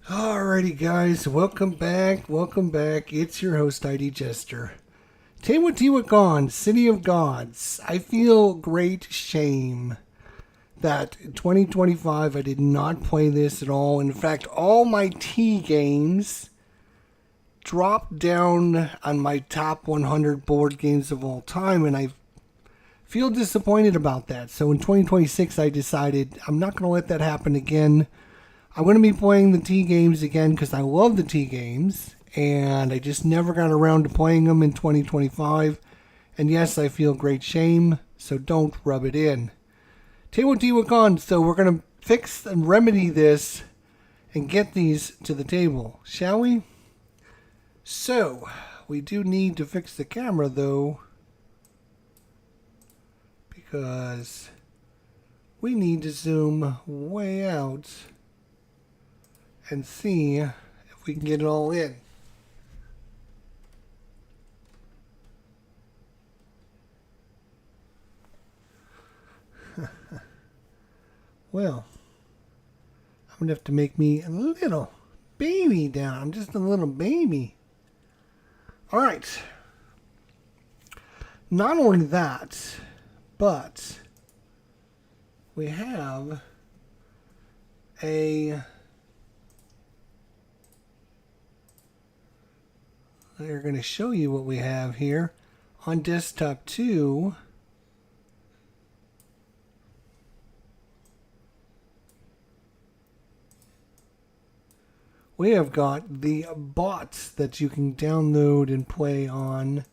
Alrighty, guys, welcome back. Welcome back. It's your host, ID Jester. Teotihuacan, City of Gods. I feel great shame that in 2025 I did not play this at all. In fact, all my T games dropped down on my top 100 board games of all time, and I feel disappointed about that. So in 2026, I decided I'm not going to let that happen again. I'm going to be playing the T games again because I love the T games, and I just never got around to playing them in 2025. And yes, I feel great shame, so don't rub it in. Teotihuacan, so we're going to fix and remedy this and get these to the table, shall we? So, we do need to fix the camera though, because we need to zoom way out and see if we can get it all in. Well, I'm going to have to make me a little baby down. I'm just a little baby. Alright. Not only that, but we have they're going to show you what we have here on desktop 2. We have got the bots that you can download and play on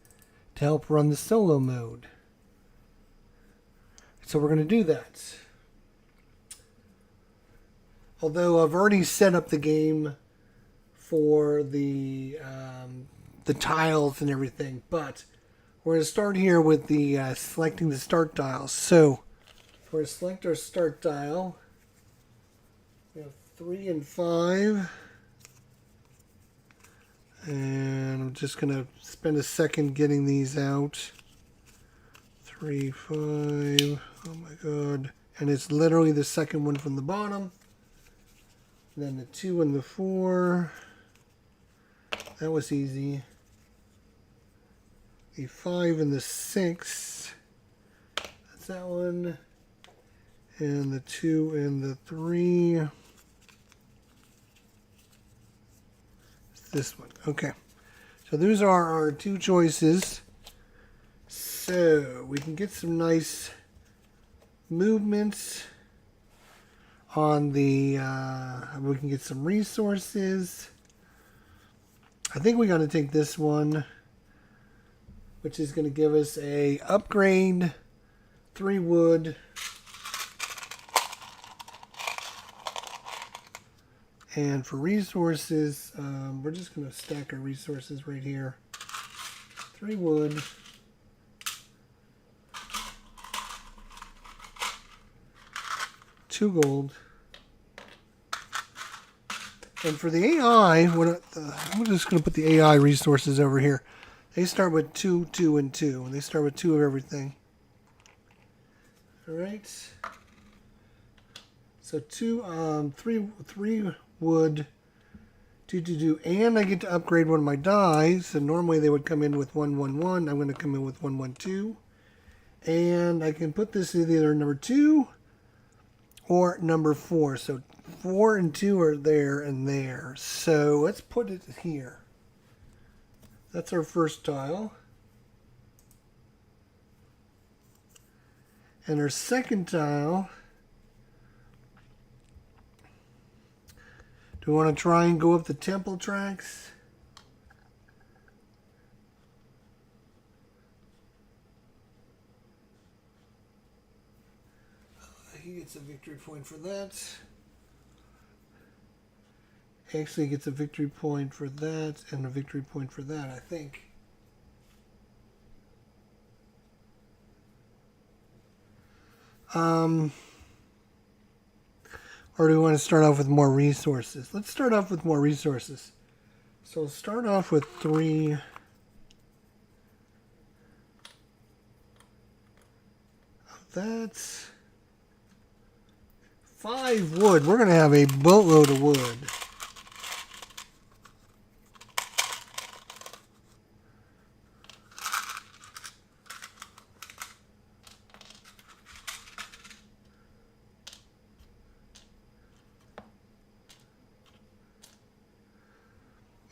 to help run the solo mode. So we're going to do that. Although I've already set up the game for the tiles and everything, but we're going to start here with the selecting the start tiles. So we're going to select our start tile. We have 3 and 5. And I'm just going to spend a second getting these out. 3, 5. Oh my god. And it's literally the second one from the bottom. And then the 2 and the 4. That was easy. The 5 and the 6. That's that one. And the 2 and the 3. This one. Okay. So those are our 2 choices. So we can get some nice movements on the, we can get some resources. I think we got to take this one, which is going to give us a upgrade, 3 wood, and for resources, we're just going to stack our resources right here. 3 wood. $2 gold. And for the AI, I'm just going to put the AI resources over here. They start with 2, 2, and 2. And they start with 2 of everything. Alright. So 3 wood, 2, and I get to upgrade one of my dies. So normally they would come in with 1, 1, 1. I'm going to come in with 1, 1, 2. And I can put this in either number 2 or number 4. So 4 and 2 are there and there. So let's put it here. That's our first tile. And our second tile, do we want to try and go up the temple tracks? He gets a victory point for that. Actually gets a victory point for that and a victory point for that, I think. Or do we want to start off with more resources? Let's start off with more resources. So we'll start off with 3. That's 5 wood. We're going to have a boatload of wood.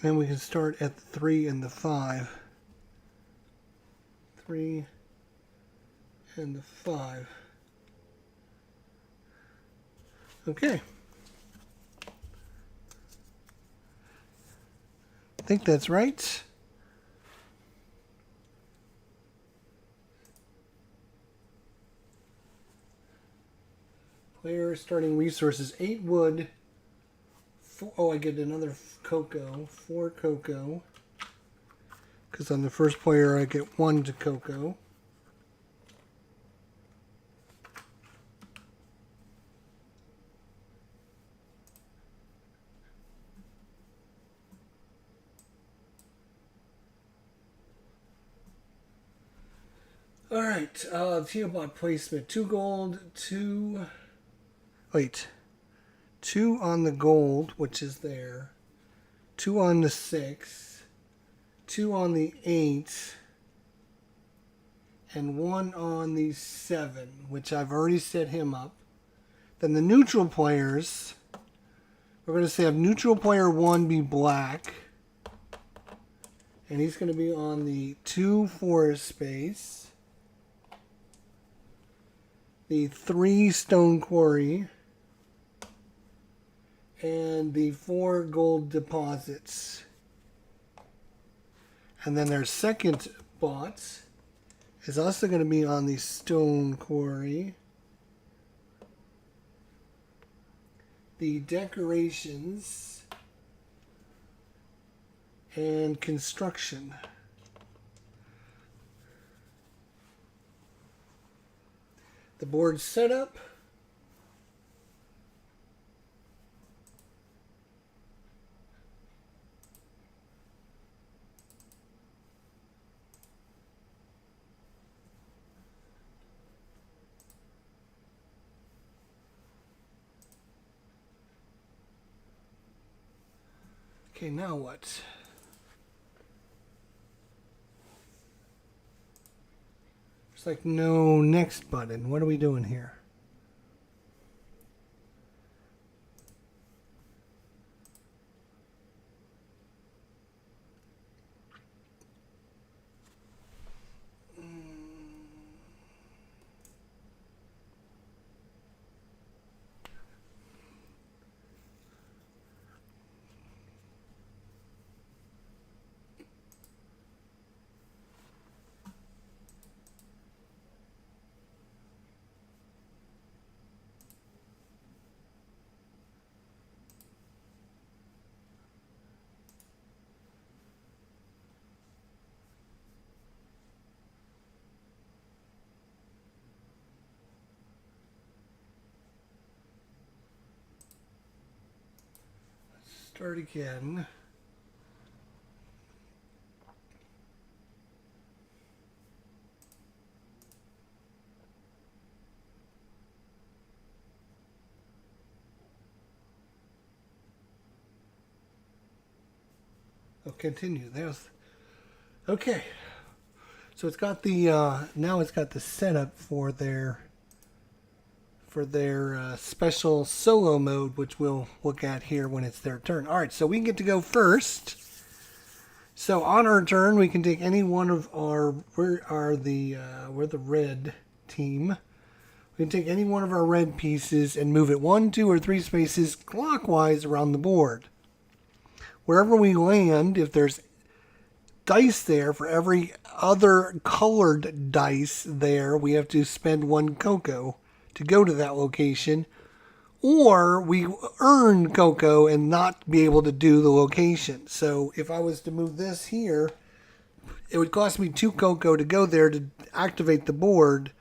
Then we can start at the 3 and the 5. 3 and the 5. Okay. I think that's right. Player starting resources 8 wood. I get another cocoa. 4 cocoa. Because on the first player I get 1 to cocoa. Alright, Teobot placement. 2 gold, 2... Wait. 2 on the gold, which is there. 2 on the 6. 2 on the 8. And 1 on the 7, which I've already set him up. Then the neutral players, we're going to say have neutral player 1 be black. And he's going to be on the 2 forest space. The 3 stone quarry. And the 4 gold deposits. And then their second bot is also going to be on the stone quarry. The decorations and construction. The board setup. Okay, now what? There's like no next button. What are we doing here? Start again. Oh, continue. There's okay. So it's got the now it's got the setup for their special solo mode, which we'll look at here when it's their turn. All right, so we get to go first. So on our turn, we can take any one of our we're the red team. We can take any one of our red pieces and move it 1, 2, or 3 spaces clockwise around the board. Wherever we land, if there's dice there, for every other colored dice there, we have to spend 1 cocoa to go to that location, or we earn cocoa and not be able to do the location. So if I was to move this here, it would cost me 2 cocoa to go there to activate the board,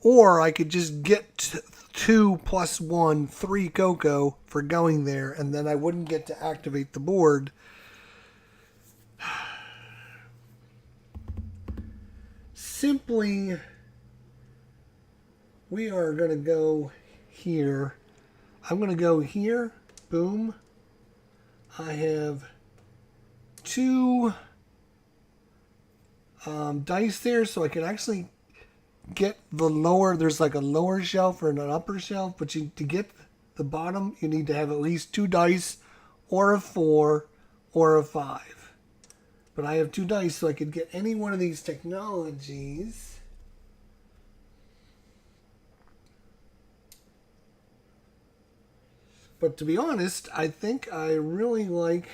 or I could just get 2 plus 1, 3 cocoa for going there, and then I wouldn't get to activate the board. Simply, we are going to go here. I'm going to go here. Boom. I have 2 dice there, so I can actually get the lower. There's like a lower shelf or an upper shelf, but to get the bottom, you need to have at least 2 dice, or a 4, or a 5. But I have 2 dice, so I could get any one of these technologies. But to be honest, I think I really like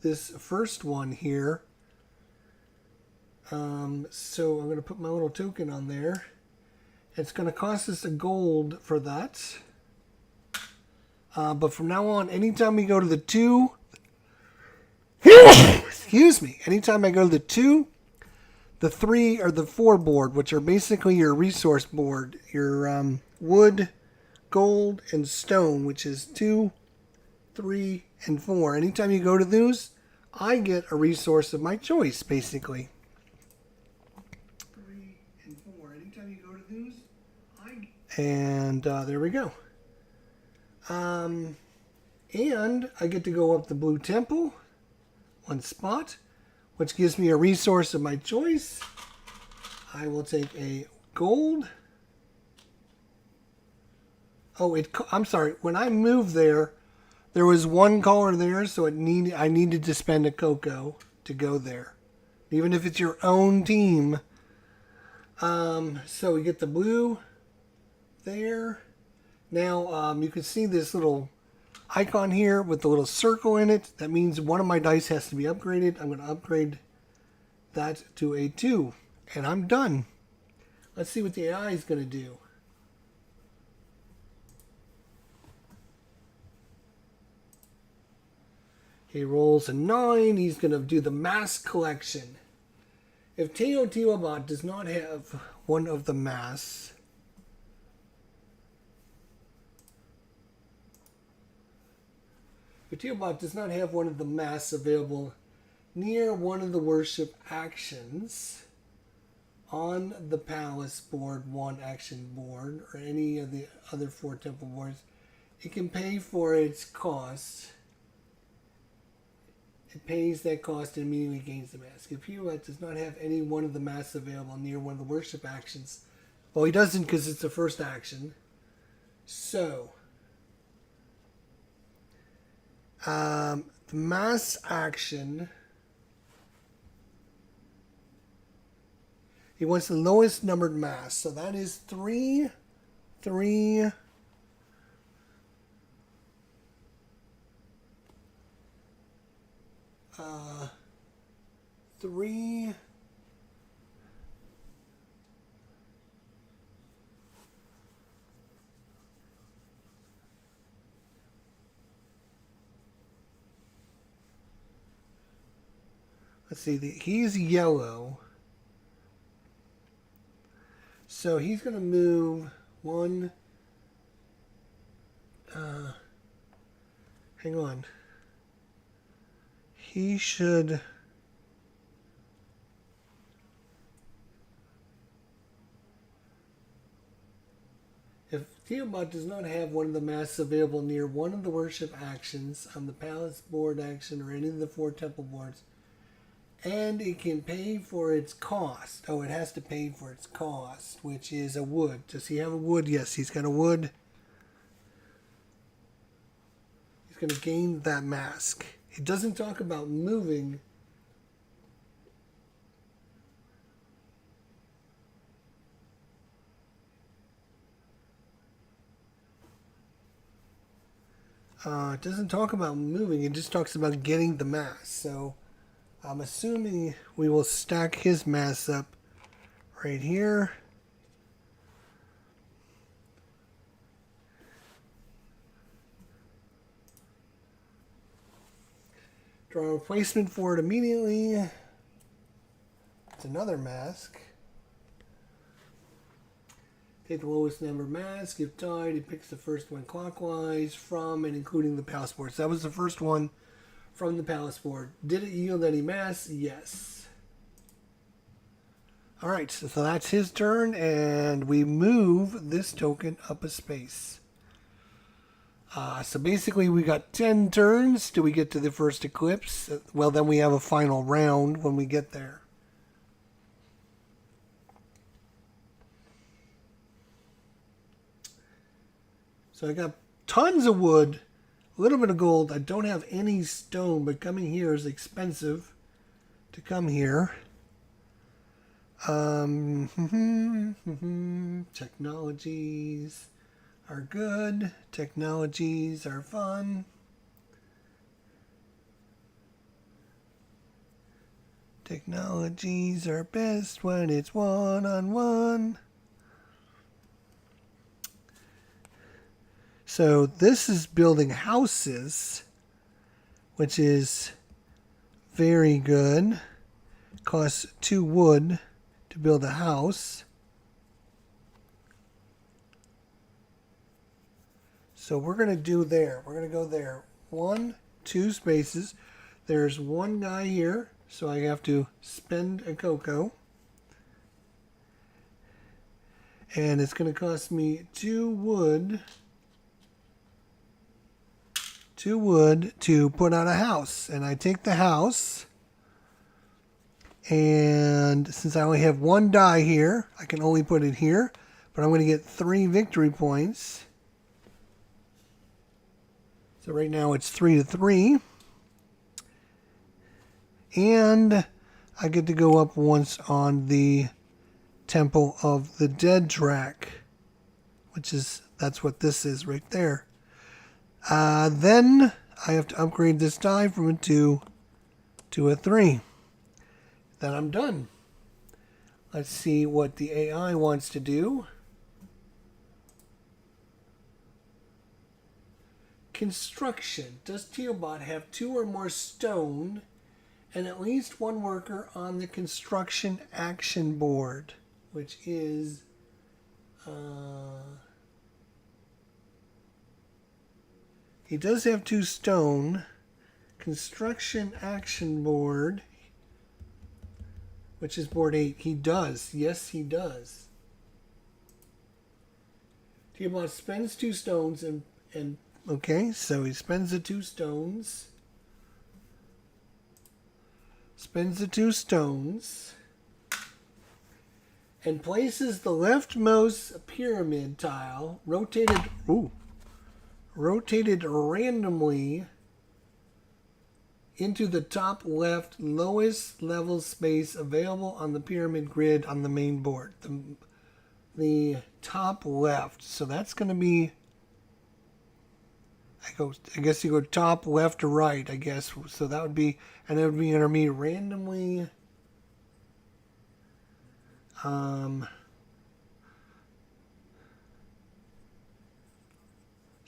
this first one here. So I'm going to put my little token on there. It's going to cost us a gold for that. But from now on, anytime we go to the 2... excuse me. Anytime I go to the 2, the 3, or the 4 board, which are basically your resource board. Your wood, gold, and stone, which is 2, 3, and 4. Anytime you go to those, I get a resource of my choice, basically. 3 and 4. Anytime you go to those, and there we go. And I get to go up the Blue Temple, 1 spot, which gives me a resource of my choice. I will take a gold. Oh, I'm sorry. When I moved there was 1 color there, so I needed to spend a cocoa to go there, even if it's your own team. So we get the blue there. Now you can see this little icon here with the little circle in it. That means one of my dice has to be upgraded. I'm going to upgrade that to a 2, and I'm done. Let's see what the AI is going to do. He rolls a 9. He's going to do the mass collection. If Teotihuacan does not have one of the mass, if Teotihuacan does not have one of the mass available near one of the worship actions on the palace board, 1 action board, or any of the other 4 temple boards, it can pay for its cost. It pays that cost and immediately gains the mask. If Teotihuacan does not have any one of the masks available near one of the worship actions, well, he doesn't because it's the first action. So, the mass action, he wants the lowest numbered mass. So that is 3, 3, 3, let's see, he's yellow. So he's going to move 1, hang on. He should, if Teotihuacan does not have one of the masks available near one of the worship actions on the palace board action or any of the 4 temple boards, and it can pay for its cost. Oh, it has to pay for its cost, which is a wood. Does he have a wood? Yes, he's got a wood. He's going to gain that mask. It doesn't talk about moving. It doesn't talk about moving. It just talks about getting the mask. So I'm assuming we will stack his mass up right here. Draw a replacement for it immediately. It's another mask. Take the lowest number mask. If tied, he picks the first one clockwise from and including the palace board. So that was the first one from the palace board. Did it yield any mass? Yes. Alright, so that's his turn, and we move this token up a space. So basically we got 10 turns till we get to the first eclipse. Well, then we have a final round when we get there. So I got tons of wood a little bit of gold. I don't have any stone, but coming here is expensive to come here. Technologies are good. Technologies are fun. Technologies are best when it's one-on-one. So this is building houses, which is very good. Costs 2 wood to build a house. So we're going to do there. We're going to go there. 1, 2 spaces. There's one guy here, so I have to spend a cocoa. And it's going to cost me 2 wood. 2 wood to put on a house. And I take the house. And since I only have 1 die here, I can only put it here. But I'm going to get 3 victory points. So right now it's 3-3. And I get to go up once on the Temple of the Dead track. That's what this is right there. Then I have to upgrade this die from a 2 to a 3. Then I'm done. Let's see what the AI wants to do. Construction. Does Teobot have 2 or more stone and at least 1 worker on the construction action board? Which is... he does have 2 stone. Construction action board, which is board 8. He does. Yes, he does. Teobot spends 2 stones and okay, so he spends the 2 stones. Spends the 2 stones. And places the leftmost pyramid tile rotated randomly into the top left lowest level space available on the pyramid grid on the main board. The top left. So that's going to be... I guess you go top, left, or right, I guess. So that would be... And it would be under me randomly... So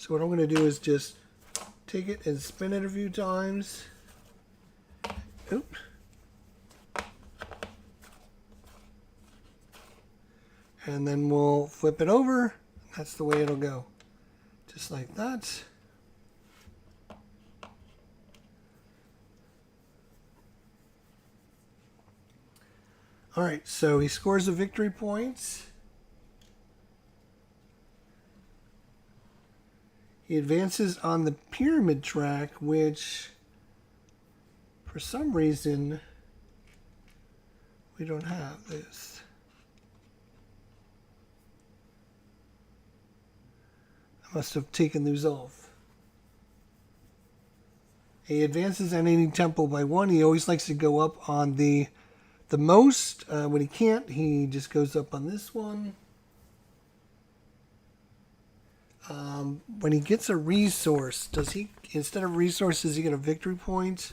what I'm going to do is just take it and spin it a few times. Oops. And then we'll flip it over. That's the way it'll go. Just like that. Alright, so he scores the victory points. He advances on the pyramid track, which for some reason we don't have this. I must have taken those off. He advances on any temple by 1. He always likes to go up on the most. When he can't, he just goes up on this one. When he gets a resource, does he, instead of resources, he get a victory point?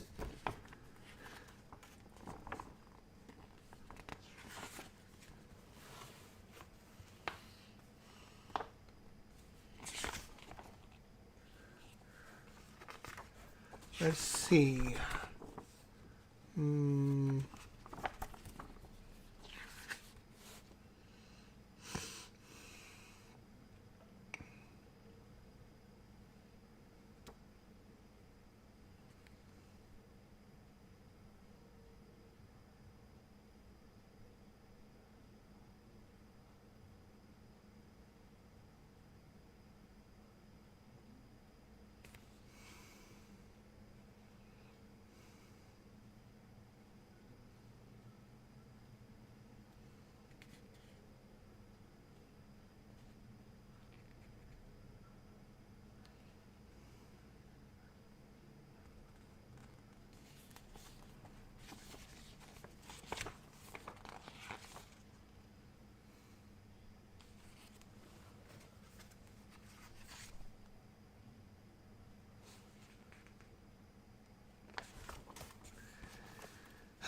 Let's see.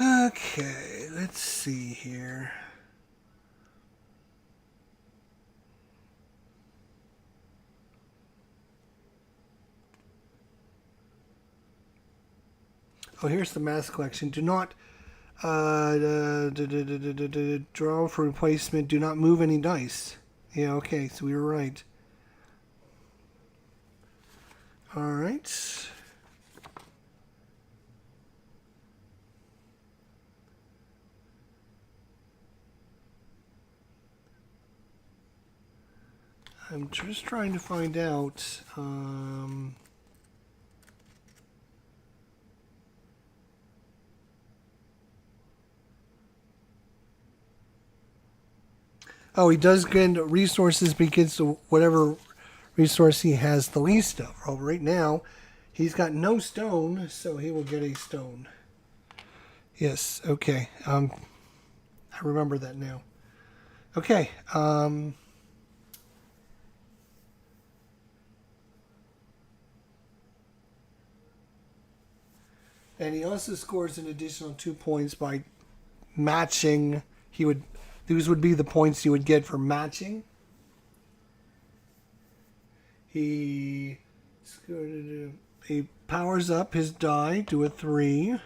Okay, let's see here. Oh, here's the mask collection. Do not draw for replacement. Do not move any dice. Yeah, okay, so we were right. All right. I'm just trying to find out. Oh, he does get resources because of whatever resource he has the least of. Well, right now, he's got no stone, so he will get a stone. Yes, okay. I remember that now. Okay. And he also scores an additional 2 points by matching. These would be the points he would get for matching. He powers up his die to a 3.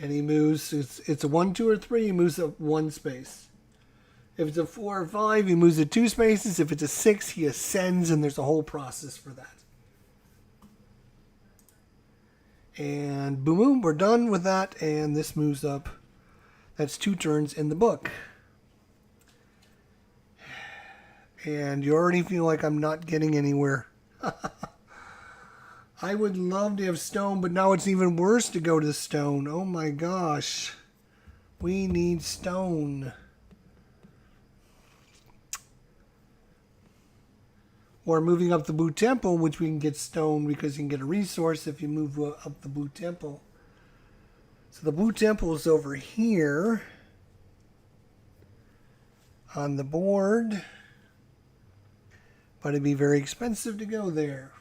And he moves. It's a 1, 2, or 3. He moves up 1 space. If it's a 4 or 5, he moves it 2 spaces. If it's a 6, he ascends, and there's a whole process for that. And boom, boom, we're done with that, and this moves up. That's 2 turns in the book. And you already feel like I'm not getting anywhere. I would love to have stone, but now it's even worse to go to stone. Oh my gosh. We need stone. Or moving up the Boot Temple, which we can get stone because you can get a resource if you move up the Boot Temple. So the Boot Temple is over here on the board. But it'd be very expensive to go there.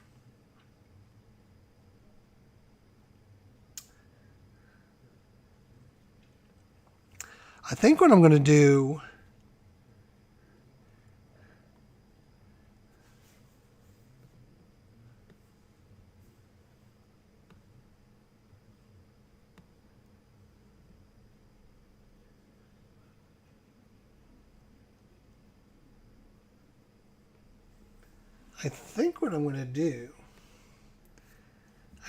I think what I'm going to do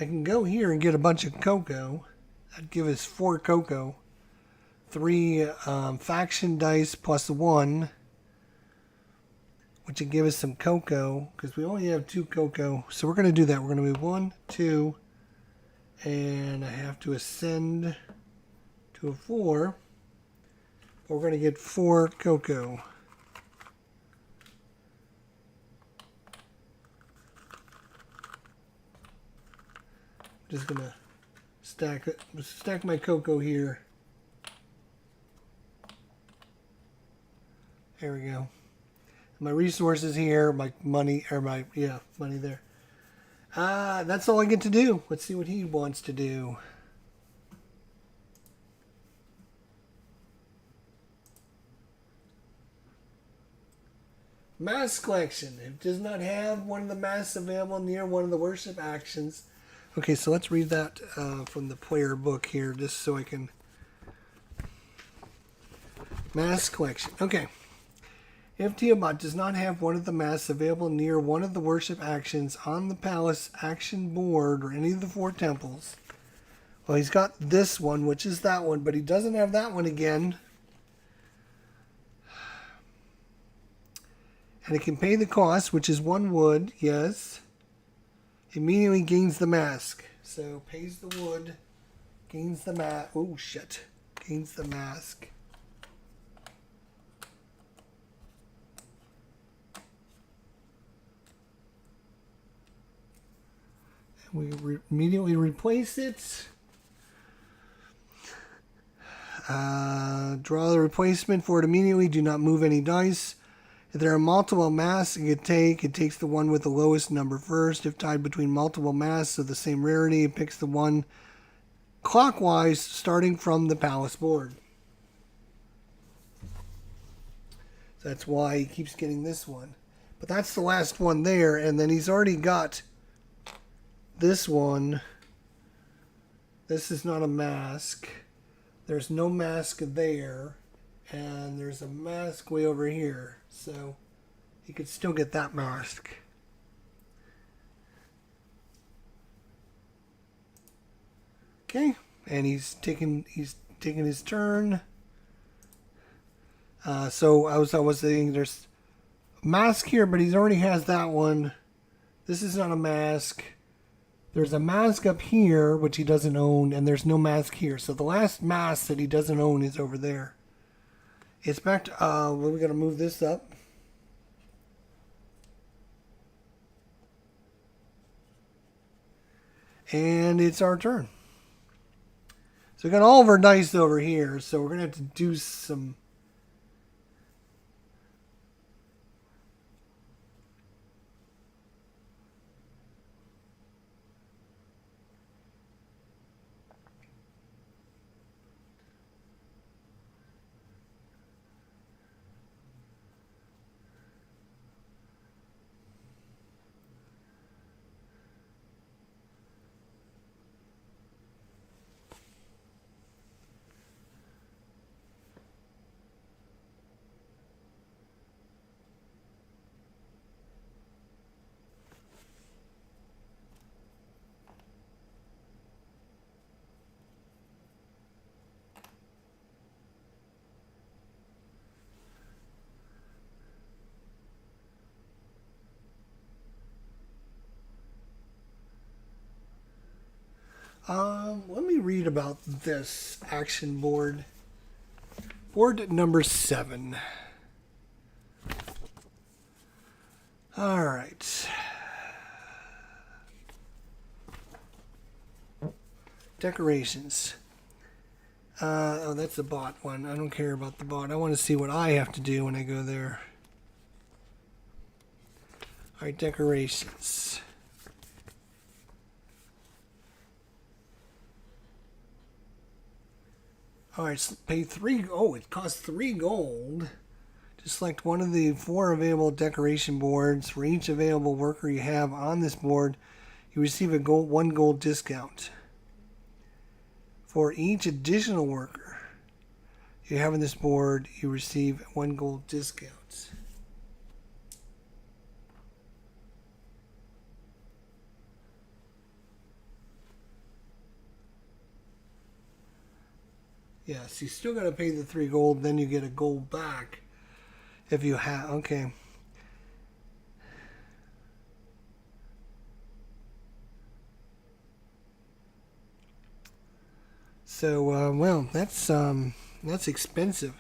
I can go here and get a bunch of cocoa. That'd give us 4 cocoa. 3 faction dice plus 1, which would give us some cocoa, because we only have 2 cocoa. So we're going to do that. We're going to move 1, 2, and I have to ascend to a 4. But we're going to get 4 cocoa. Just going to stack my cocoa here. There we go. My resources here, my money, or money there. That's all I get to do. Let's see what he wants to do. Mask collection. It does not have one of the masks available near one of the worship actions. Okay, so let's read that from the player book here, just so I can... Mask collection. Okay. If Tiamat does not have one of the masks available near one of the worship actions on the palace action board or any of the 4 temples, well, he's got this one, which is that one, but he doesn't have that one again. And it can pay the cost, which is 1 wood, yes. Immediately gains the mask. So pays the wood, gains the mask. Oh, shit. Gains the mask. We immediately replace it. Draw the replacement for it immediately. Do not move any dice. If there are multiple masks it takes the one with the lowest number first. If tied between multiple masks of the same rarity, it picks the one clockwise starting from the palace board. So that's why he keeps getting this one. But that's the last one there, and then he's already got this one. This is not a mask. There's no mask there, and there's a mask way over here. So he could still get that mask. Okay, and he's taking his turn. So I was saying there's a mask here, but he already has that one. This is not a mask. There's a mask up here, which he doesn't own, and there's no mask here. So the last mask that he doesn't own is over there. It's back to, we're going to move this up. And it's our turn. So we got all of our dice over here, so we're going to have to do some... Let me read about this action board. Board number 7. All right. Decorations. Oh, that's the bot one. I don't care about the bot. I want to see what I have to do when I go there. All right, decorations. All right, so pay 3. Oh, it costs 3 gold. To select one of the 4 available decoration boards. For each available worker you have on this board, you receive a 1 gold discount. For each additional worker you have on this board, you receive 1 gold discount. Yes, you still got to pay the 3 gold, then you get a gold back if you have. Okay. So, well, that's expensive.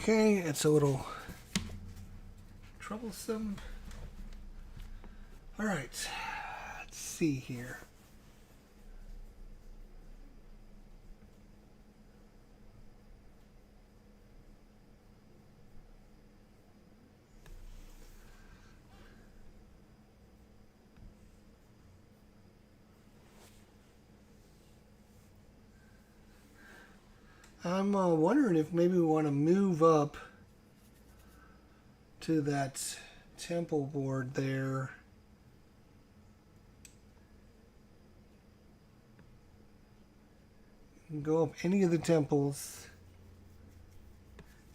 Okay, it's a little troublesome. All right, let's see here. I'm wondering if maybe we want to move up to that temple board there. Go up any of the temples.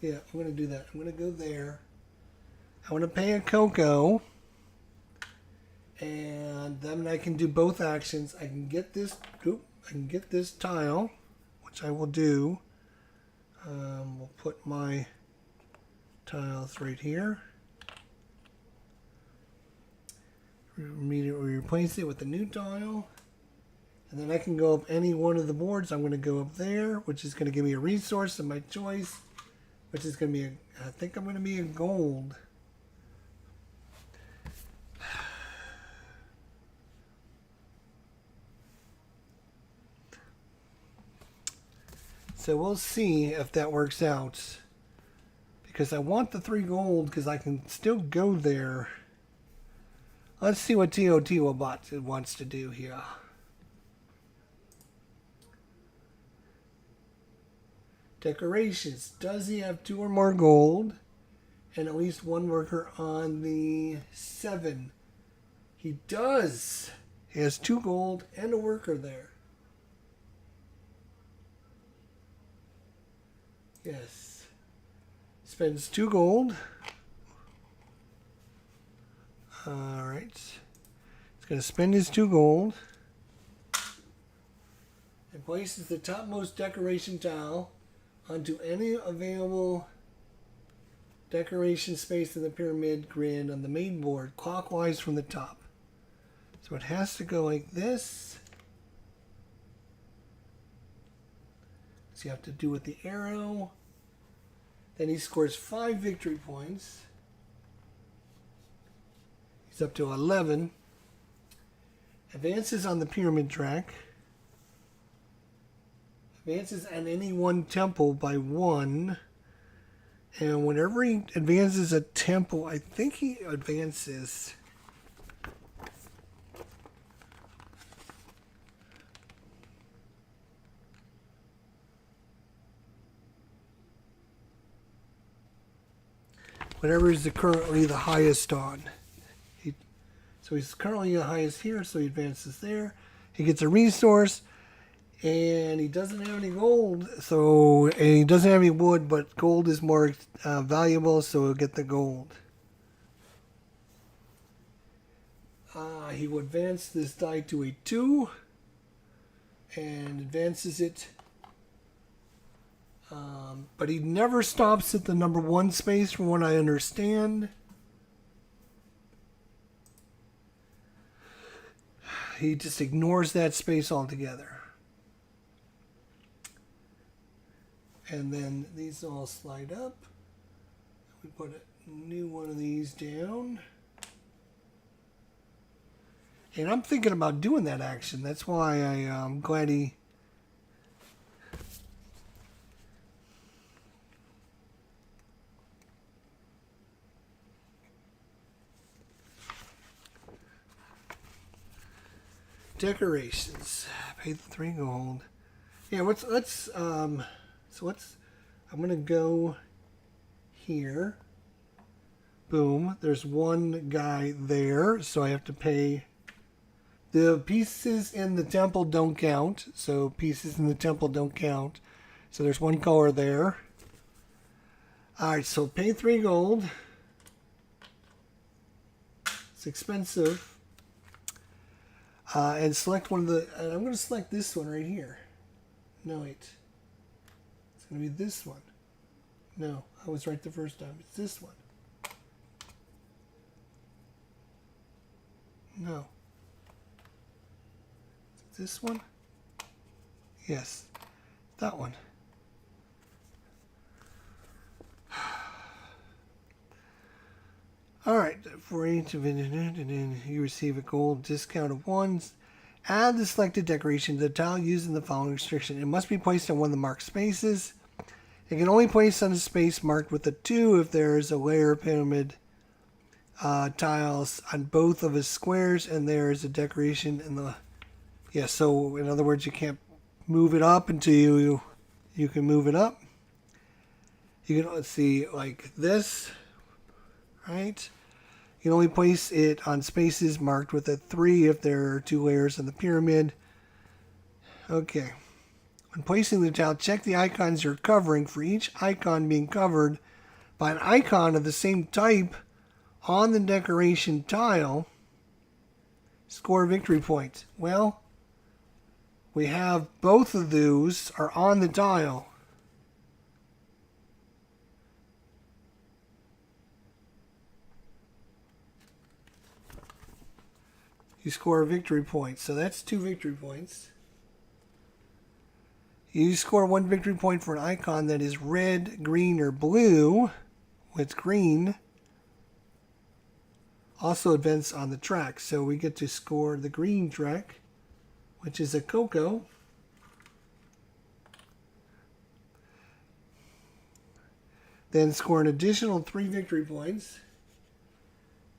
Yeah, I'm going to do that. I'm going to go there. I want to pay a cocoa. And then I can do both actions. I can get this. I can get this tile, which I will do. We'll put my tiles right here. Immediately replace it with a new tile. And then I can go up any one of the boards. I'm going to go up there, which is going to give me a resource of my choice, which is going to be, I think I'm going to be a gold. So we'll see if that works out. Because I want the 3 gold because I can still go there. Let's see what Teotihuacan wants to do here. Decorations. Does he have 2 or more gold? And at least 1 worker on the 7. He does. He has 2 gold and a worker there. Yes. Spends 2 gold. Alright. He's going to spend his 2 gold. And places the topmost decoration tile onto any available decoration space in the pyramid grid on the main board, clockwise from the top. So it has to go like this. So you have to do with the arrow. Then he scores 5 victory points. He's up to 11. Advances on the pyramid track. Advances on any one temple by 1. And whenever he advances a temple, I think he advances. Whatever is currently the highest on. So he's currently the highest here, so he advances there. He gets a resource, and he doesn't have any gold, and he doesn't have any wood, but gold is more valuable, so he'll get the gold. He will advance this die to a 2, and advances it. But he never stops at the number 1 space from what I understand. He just ignores that space altogether. And then these all slide up. We put a new one of these down. And I'm thinking about doing that action. That's why I'm glad he... Decorations. Pay the 3 gold. Yeah, I'm gonna go here. Boom. There's 1 guy there, so I have to pay. The pieces in the temple don't count, so pieces in the temple don't count. So there's 1 color there. Alright, so pay 3 gold. It's expensive. And select one of the... And I'm going to select this one right here. No, wait. It's going to be this one. No, I was right the first time. It's this one. No. Is it this one? Yes. That one. Alright, for each of it, you receive a gold discount of 1. Add the selected decoration to the tile using the following restriction. It must be placed on one of the marked spaces. It can only place on a space marked with a 2 if there is a layer of pyramid tiles on both of his squares and there is a decoration in the... Yeah, so in other words, you can't move it up until you You can move it up. You can see like this, right? You can only place it on spaces marked with a 3 if there are 2 layers in the pyramid. Okay. When placing the tile, check the icons you're covering. For each icon being covered by an icon of the same type on the decoration tile, score a victory point. Well, we have both of those are on the tile. You score a victory point. So that's 2 victory points. You score 1 victory point for an icon that is red, green, or blue. With green, also advance on the track. So we get to score the green track, which is a Coco. Then score an additional 3 victory points.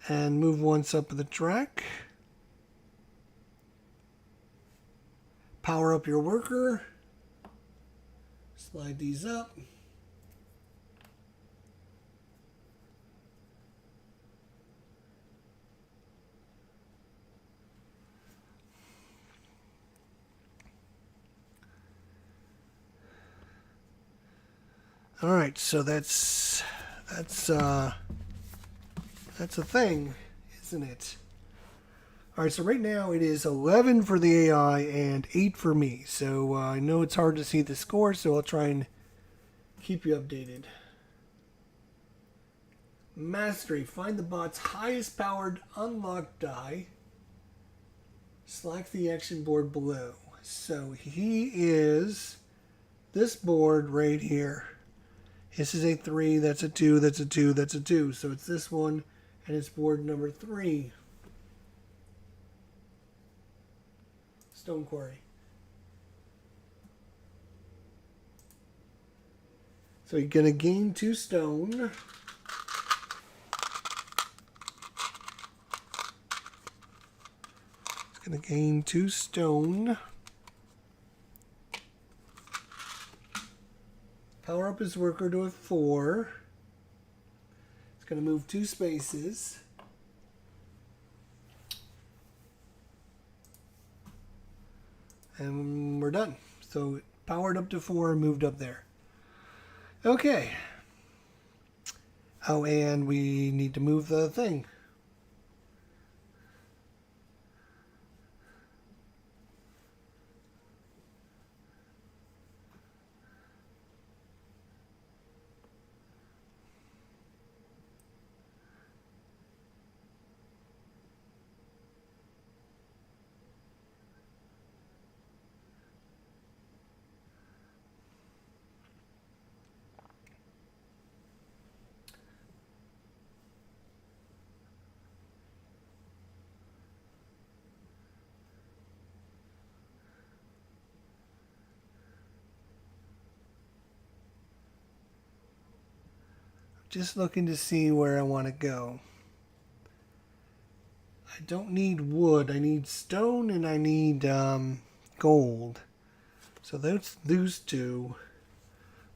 And move once up the track. Power up your worker. Slide these up. All right, so that's a thing, isn't it? All right, so right now it is 11 for the AI and 8 for me. So I know it's hard to see the score, so I'll try and keep you updated. Mastery. Find the bot's highest powered unlocked die. Select the action board below. So he is this board right here. This is a 3, that's a 2, that's a 2, that's a 2. So it's this one, and it's board number 3. Stone Quarry. So you're going to gain 2 stone. It's going to gain 2 stone. Power up his worker to a 4. It's going to move 2 spaces. And we're done. So powered up to 4, moved up there. Okay. Oh, and we need to move the thing. Just looking to see where I want to go. I don't need wood. I need stone and I need gold. So those 2.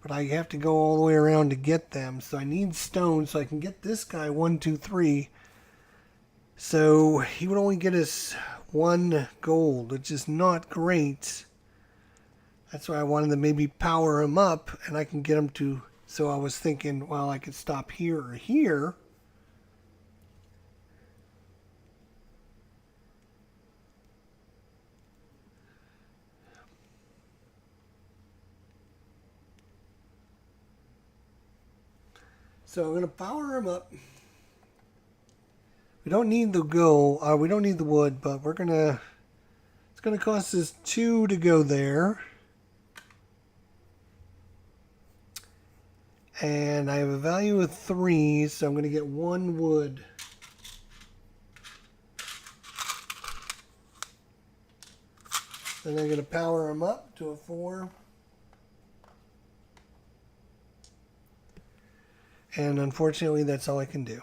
But I have to go all the way around to get them. So I need stone so I can get this guy 1, 2, 3. So he would only get us 1 gold, which is not great. That's why I wanted to maybe power him up and I can get him to... So I was thinking, well, I could stop here or here. So I'm going to power him up. We don't need the we don't need the wood, but we're going to... It's going to cost us 2 to go there. And I have a value of 3, so I'm going to get 1 wood. Then I'm going to power him up to a 4. And unfortunately, that's all I can do.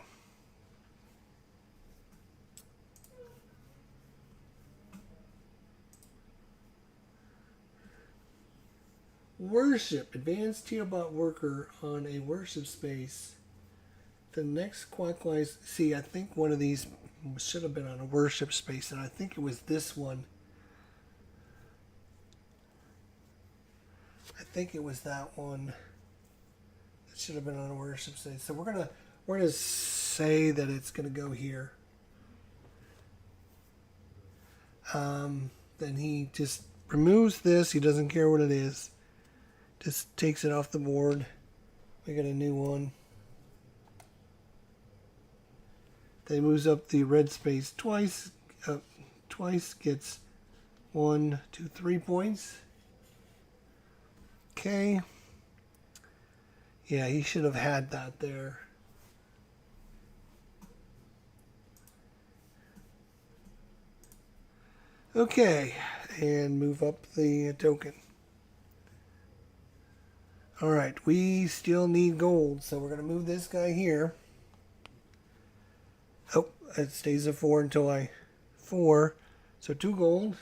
worship. Advanced Teobot worker on a worship space. The next clockwise. See, I think one of these should have been on a worship space, and I think it was this one. I think it was that one. It should have been on a worship space. So we're gonna say that it's gonna go here. Then he just removes this. He doesn't care what it is. Just takes it off the board. We got a new one. Then he moves up the red space twice. Twice gets 1, 2, 3 points. Okay. Yeah, he should have had that there. Okay, and move up the token. Alright, we still need gold, so we're going to move this guy here. Oh, it stays at 4 until I... 4. So 2 gold.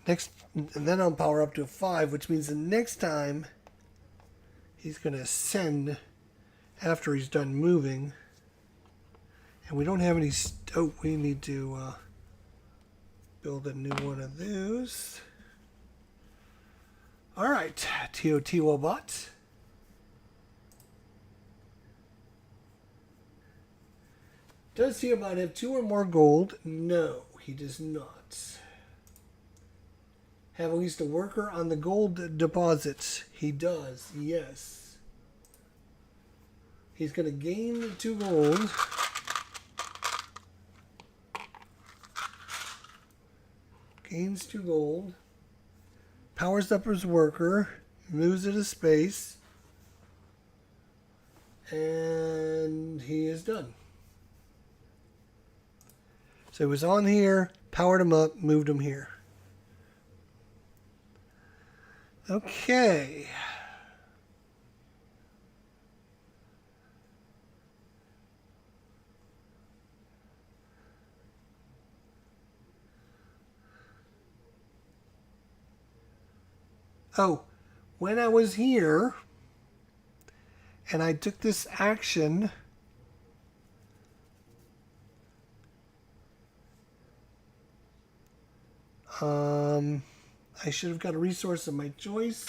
Next, and then I'll power up to a 5, which means the next time he's going to ascend after he's done moving. And we don't have any... Oh, we need to build a new one of those. Alright, Teotihuacan. Does Teotihuacan have 2 or more gold? No, he does not. Have at least a worker on the gold deposits? He does, yes. He's going to gain 2 gold. Gains 2 gold. Powers up his worker. Moves it a space. And he is done. So he was on here, powered him up, moved him here. Okay. Oh, when I was here and I took this action, I should have got a resource of my choice,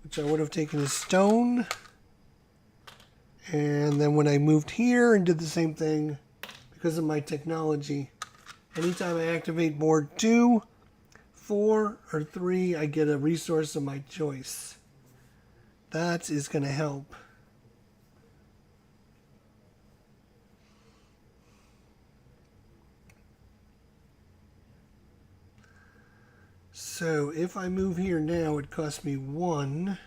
which I would have taken a stone. And then when I moved here and did the same thing, because of my technology, anytime I activate board 2, 4, or 3, I get a resource of my choice. That is going to help. So if I move here now, it costs me 1.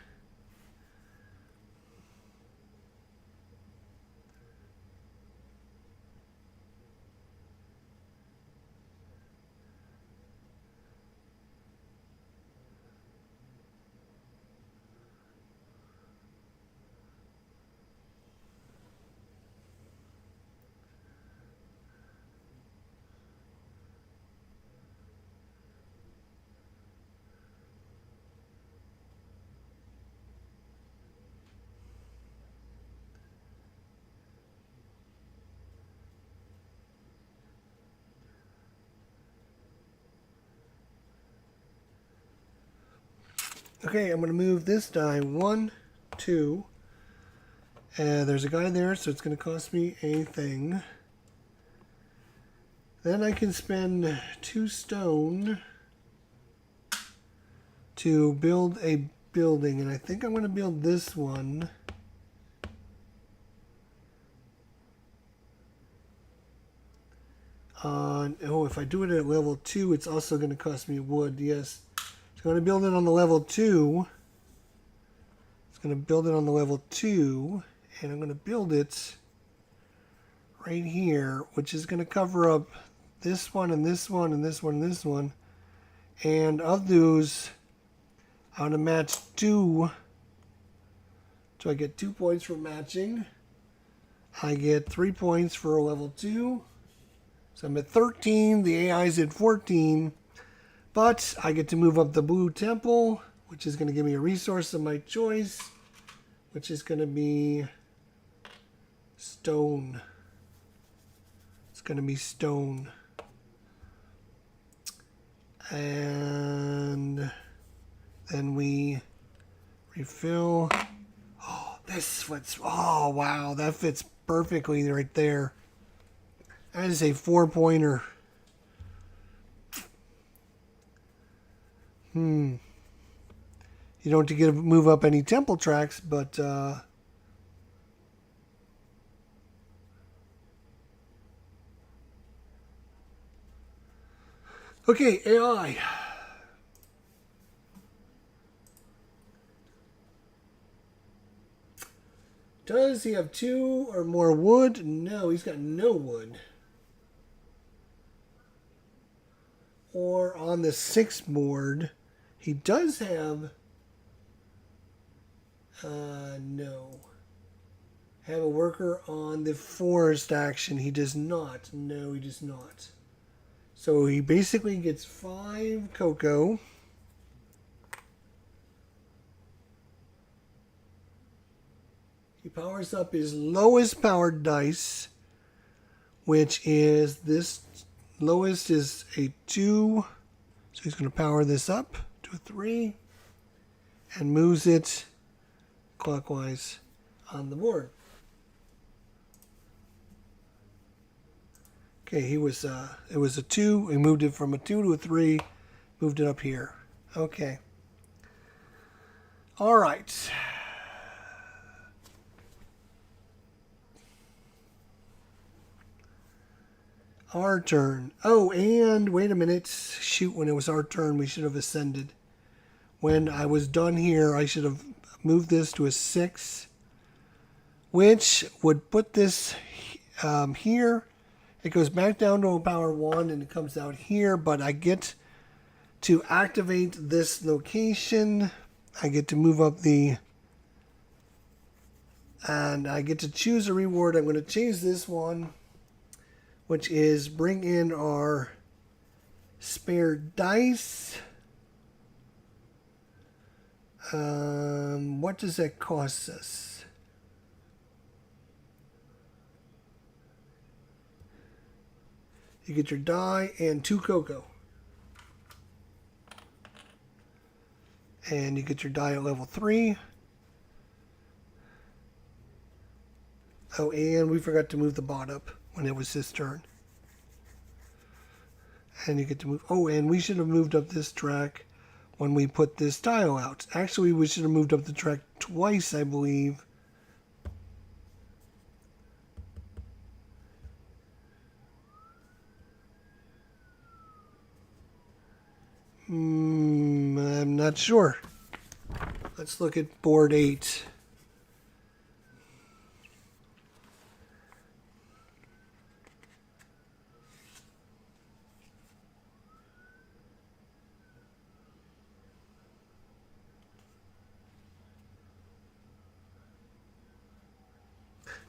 Okay, I'm going to move this die 1, 2. There's a guy there, so it's going to cost me a thing. Then I can spend 2 stone to build a building, and I think I'm going to build this one. Oh, if I do it at level 2, it's also going to cost me wood, yes. So I'm going to build it on the level 2. It's going to build it on the level 2, and I'm going to build it right here, which is going to cover up this one and this one and this one and this one. And of those, I'm going to match 2. So I get 2 points for matching. I get 3 points for a level 2. So I'm at 13. The AI's at 14. But I get to move up the blue temple, which is going to give me a resource of my choice, which is going to be stone. It's going to be stone. And then we refill. Oh, this fits. Oh, wow. That fits perfectly right there. That is a 4-pointer. You don't get to move up any temple tracks, but okay, AI. Does he have 2 or more wood? No, he's got no wood. Or on the 6th board, he does have no. Have a worker on the forest action. He does not. No, he does not. So he basically gets 5 cocoa. He powers up his lowest powered dice, which is this. Lowest is a 2. So he's going to power this up to a 3 and moves it clockwise on the board. Okay, it was a 2. We moved it from a 2 to a 3, moved it up here. Okay. All right. Our turn. Oh, and wait a minute. Shoot, when it was our turn, we should have ascended. When I was done here, I should have moved this to a 6, which would put this here. It goes back down to a power 1, and it comes out here, but I get to activate this location. I get to move up and I get to choose a reward. I'm going to change this one, which is bring in our spare dice. What does that cost us? You get your die and 2 cocoa. And you get your die at level 3. Oh, and we forgot to move the bot up when it was his turn. And you get to move. Oh, and we should have moved up this track when we put this tile out. Actually, we should have moved up the track twice, I believe. I'm not sure. Let's look at board 8.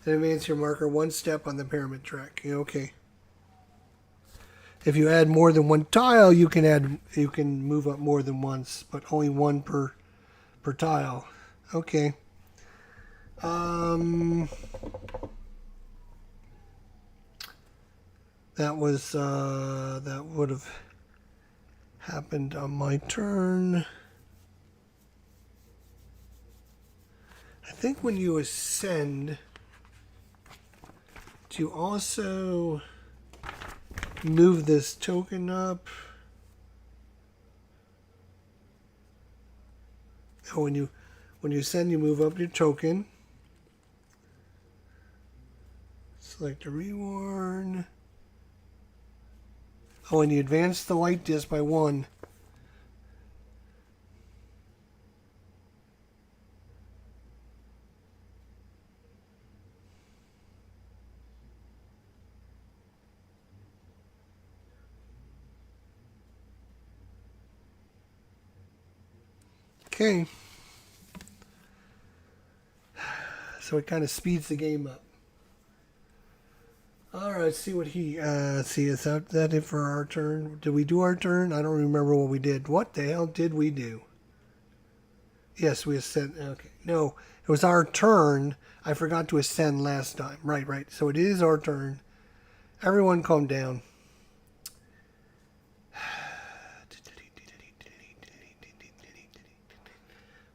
Advance your marker 1 step on the pyramid track. Okay. If you add more than 1 tile, you can move up more than once, but only 1 per tile. Okay. That would have happened on my turn. I think when you ascend, to also move this token up. Oh, when you ascend, you move up your token. Select a reward. Oh, and you advance the light disc by 1. Okay. So it kind of speeds the game up. All right, let's see what he, see, is that it for our turn? Did we do our turn? I don't remember what we did. What the hell did we do? Yes, we ascend. Okay. No, it was our turn. I forgot to ascend last time. Right, right. So it is our turn. Everyone calm down.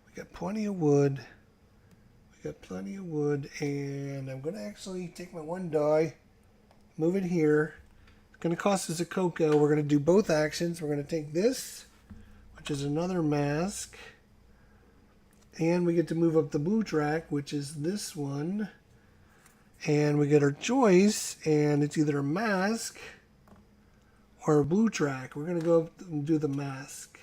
We got plenty of wood. We got plenty of wood. And I'm going to actually take my one die, move it here. It's going to cost us a cocoa. We're going to do both actions. We're going to take this, which is another mask. And we get to move up the blue track, which is this one. And we get our choice, and it's either a mask or a blue track. We're going to go up and do the mask.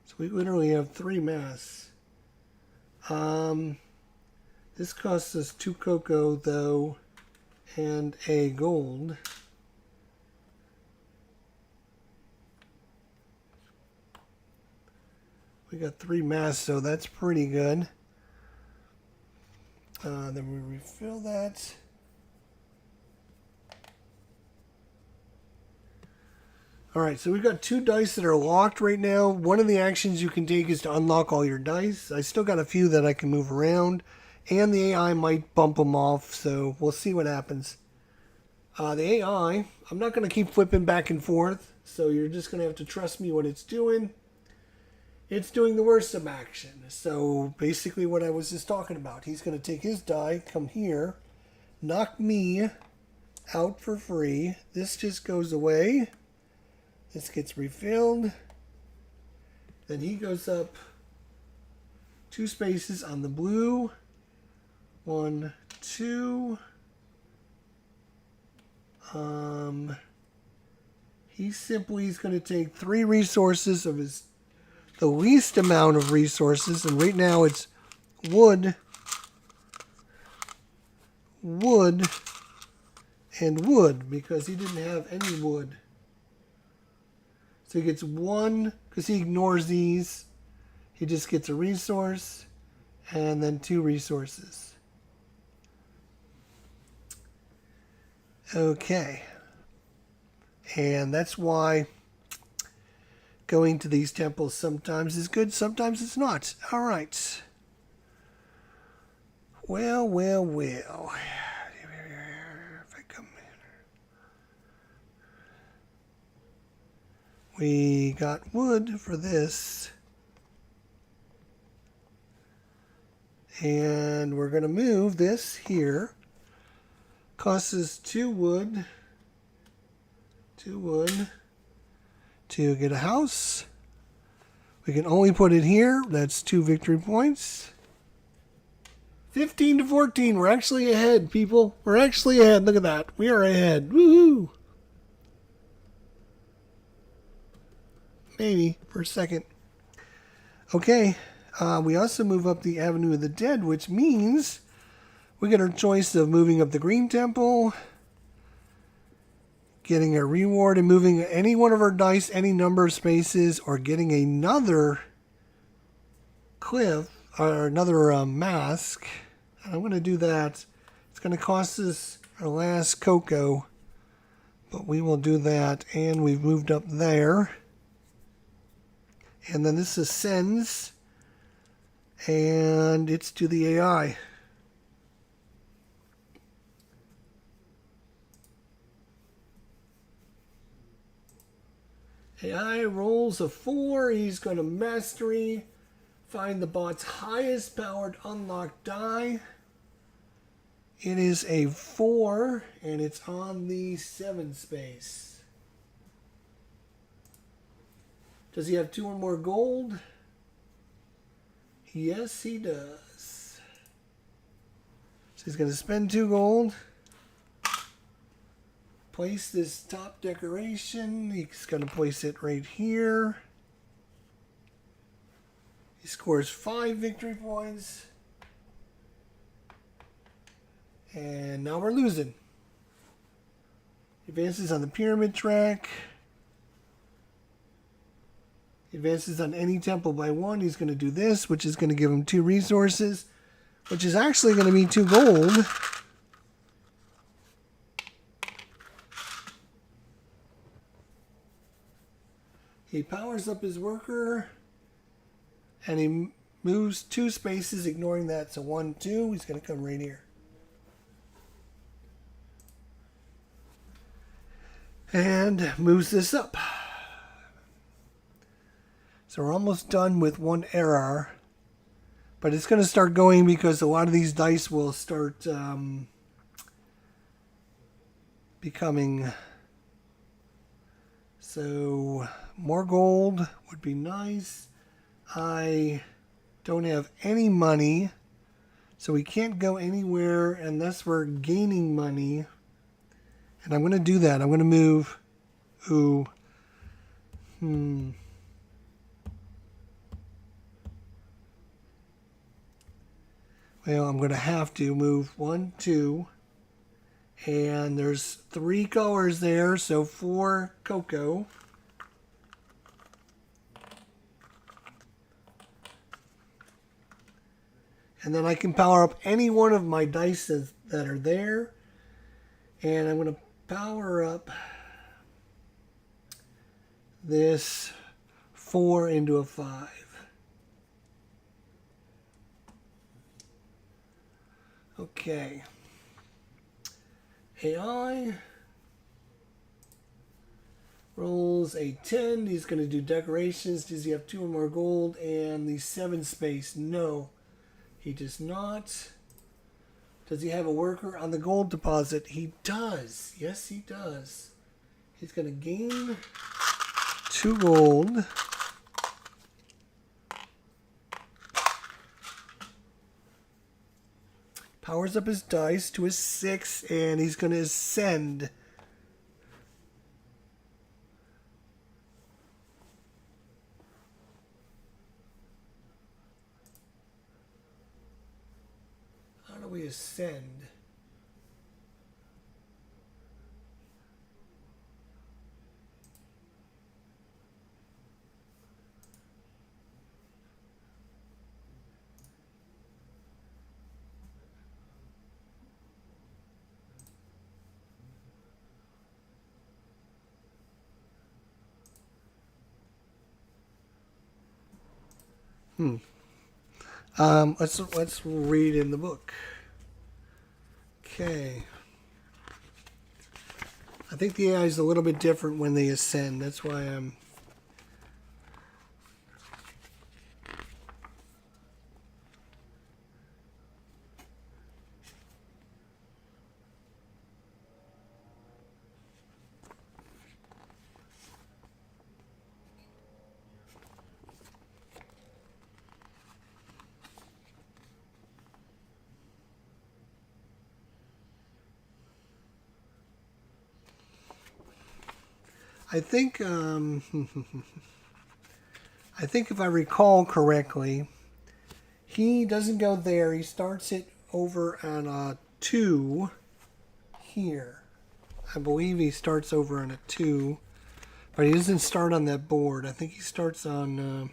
So we literally have 3 masks. This costs us 2 cocoa, though, and a gold. We got 3 masks, so that's pretty good. Then we refill that. Alright, so we've got 2 dice that are locked right now. One of the actions you can take is to unlock all your dice. I still got a few that I can move around. And the AI might bump them off, so we'll see what happens. The AI, I'm not going to keep flipping back and forth, so you're just going to have to trust me what it's doing. It's doing the worst of action. So basically what I was just talking about. He's going to take his die, come here, knock me out for free. This just goes away. This gets refilled. Then he goes up 2 spaces on the blue. 1, 2. He simply is going to take 3 resources of the least amount of resources, and right now it's wood, wood, and wood, because he didn't have any wood. So he gets 1, because he ignores these. He just gets a resource, and then 2 resources. Okay. And that's why going to these temples sometimes is good, sometimes it's not. All right. Well, well, well. If I come in. We got wood for this. And we're going to move this here. Costs us 2 wood. 2 wood. To get a house. We can only put it here. That's 2 victory points. 15 to 14. We're actually ahead, people. We're actually ahead. Look at that. We are ahead. Woohoo! Maybe for a second. Okay. We also move up the Avenue of the Dead, which means we get our choice of moving up the Green Temple, getting a reward, and moving any one of our dice any number of spaces, or getting another cliff or another mask. And I'm going to do that. It's going to cost us our last cocoa, but we will do that. And we've moved up there. And then this ascends, and it's to the AI. AI rolls a 4. He's going to mastery. Find the bot's highest powered unlocked die. It is a 4, and it's on the 7 space. Does he have 2 or more gold? Yes, he does. So he's going to spend 2 gold. Place this top decoration. He's going to place it right here. He scores 5 victory points. And now we're losing. He advances on the pyramid track. He advances on any temple by 1. He's going to do this, which is going to give him 2 resources, which is actually going to be 2 gold. He powers up his worker, and he moves 2 spaces, ignoring that. So 1, 2, he's going to come right here. And moves this up. So we're almost done with 1 error. But it's going to start going because a lot of these dice will start becoming... So more gold would be nice. I don't have any money, so we can't go anywhere unless we're gaining money. And I'm going to do that. I'm going to move. Ooh. Well, I'm going to have to move 1, 2. And there's 3 colors there, so 4 cocoa. And then I can power up any one of my dice that are there. And I'm going to power up this 4 into a 5. Okay. AI rolls a 10. He's going to do decorations. Does he have 2 or more gold and the 7 space? No, he does not. Does he have a worker on the gold deposit? He does. Yes, he does. He's going to gain 2 gold. Powers up his dice to a 6, and he's going to ascend. How do we ascend? Let's read in the book. Okay. I think the AI is a little bit different when they ascend. That's why I'm... I think if I recall correctly, he doesn't go there. He starts it over on a 2 here. I believe he starts over on a 2, but he doesn't start on that board. I think he starts on...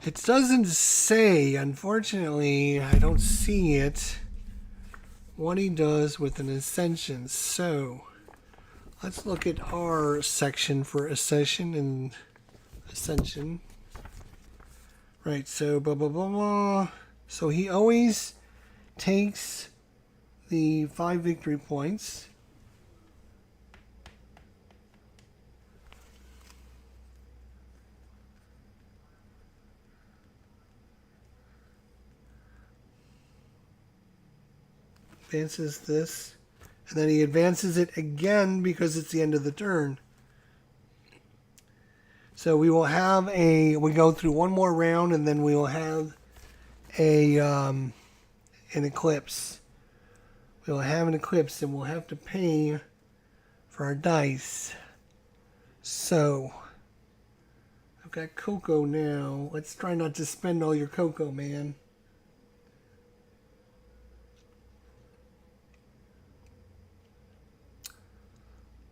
It doesn't say, unfortunately, I don't see it, what he does with an ascension. So, let's look at our section for ascension and ascension. Right, so blah, blah, blah, blah. So he always takes the 5 victory points. Advances this, and then he advances it again because it's the end of the turn. So we will have we go through one more round, and then we will have an eclipse. We will have an eclipse, and we'll have to pay for our dice. So, I've got cocoa now. Let's try not to spend all your cocoa, man.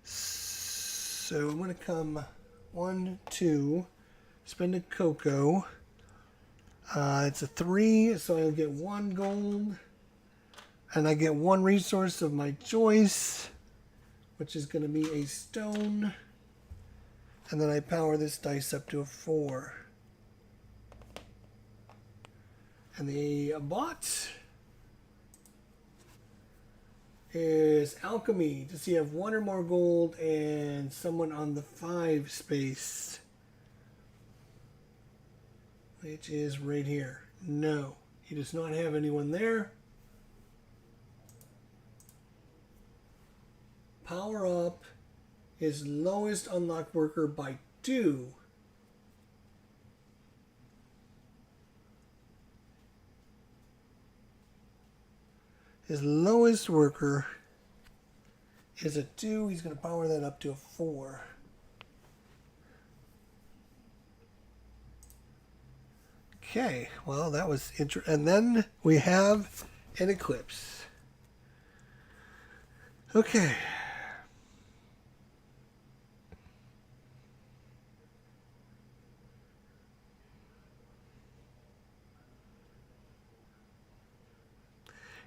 So I'm going to come 1, 2, spend a cocoa. It's a 3, so I'll get 1 gold. And I get 1 resource of my choice, which is going to be a stone. And then I power this dice up to a 4. And the bot is alchemy. Does he have 1 or more gold and someone on the 5 space? Which is right here. No, he does not have anyone there. Power up his lowest unlocked worker by 2. His lowest worker is a 2. He's going to power that up to a 4. Okay, well, that was interesting. And then we have an eclipse. Okay.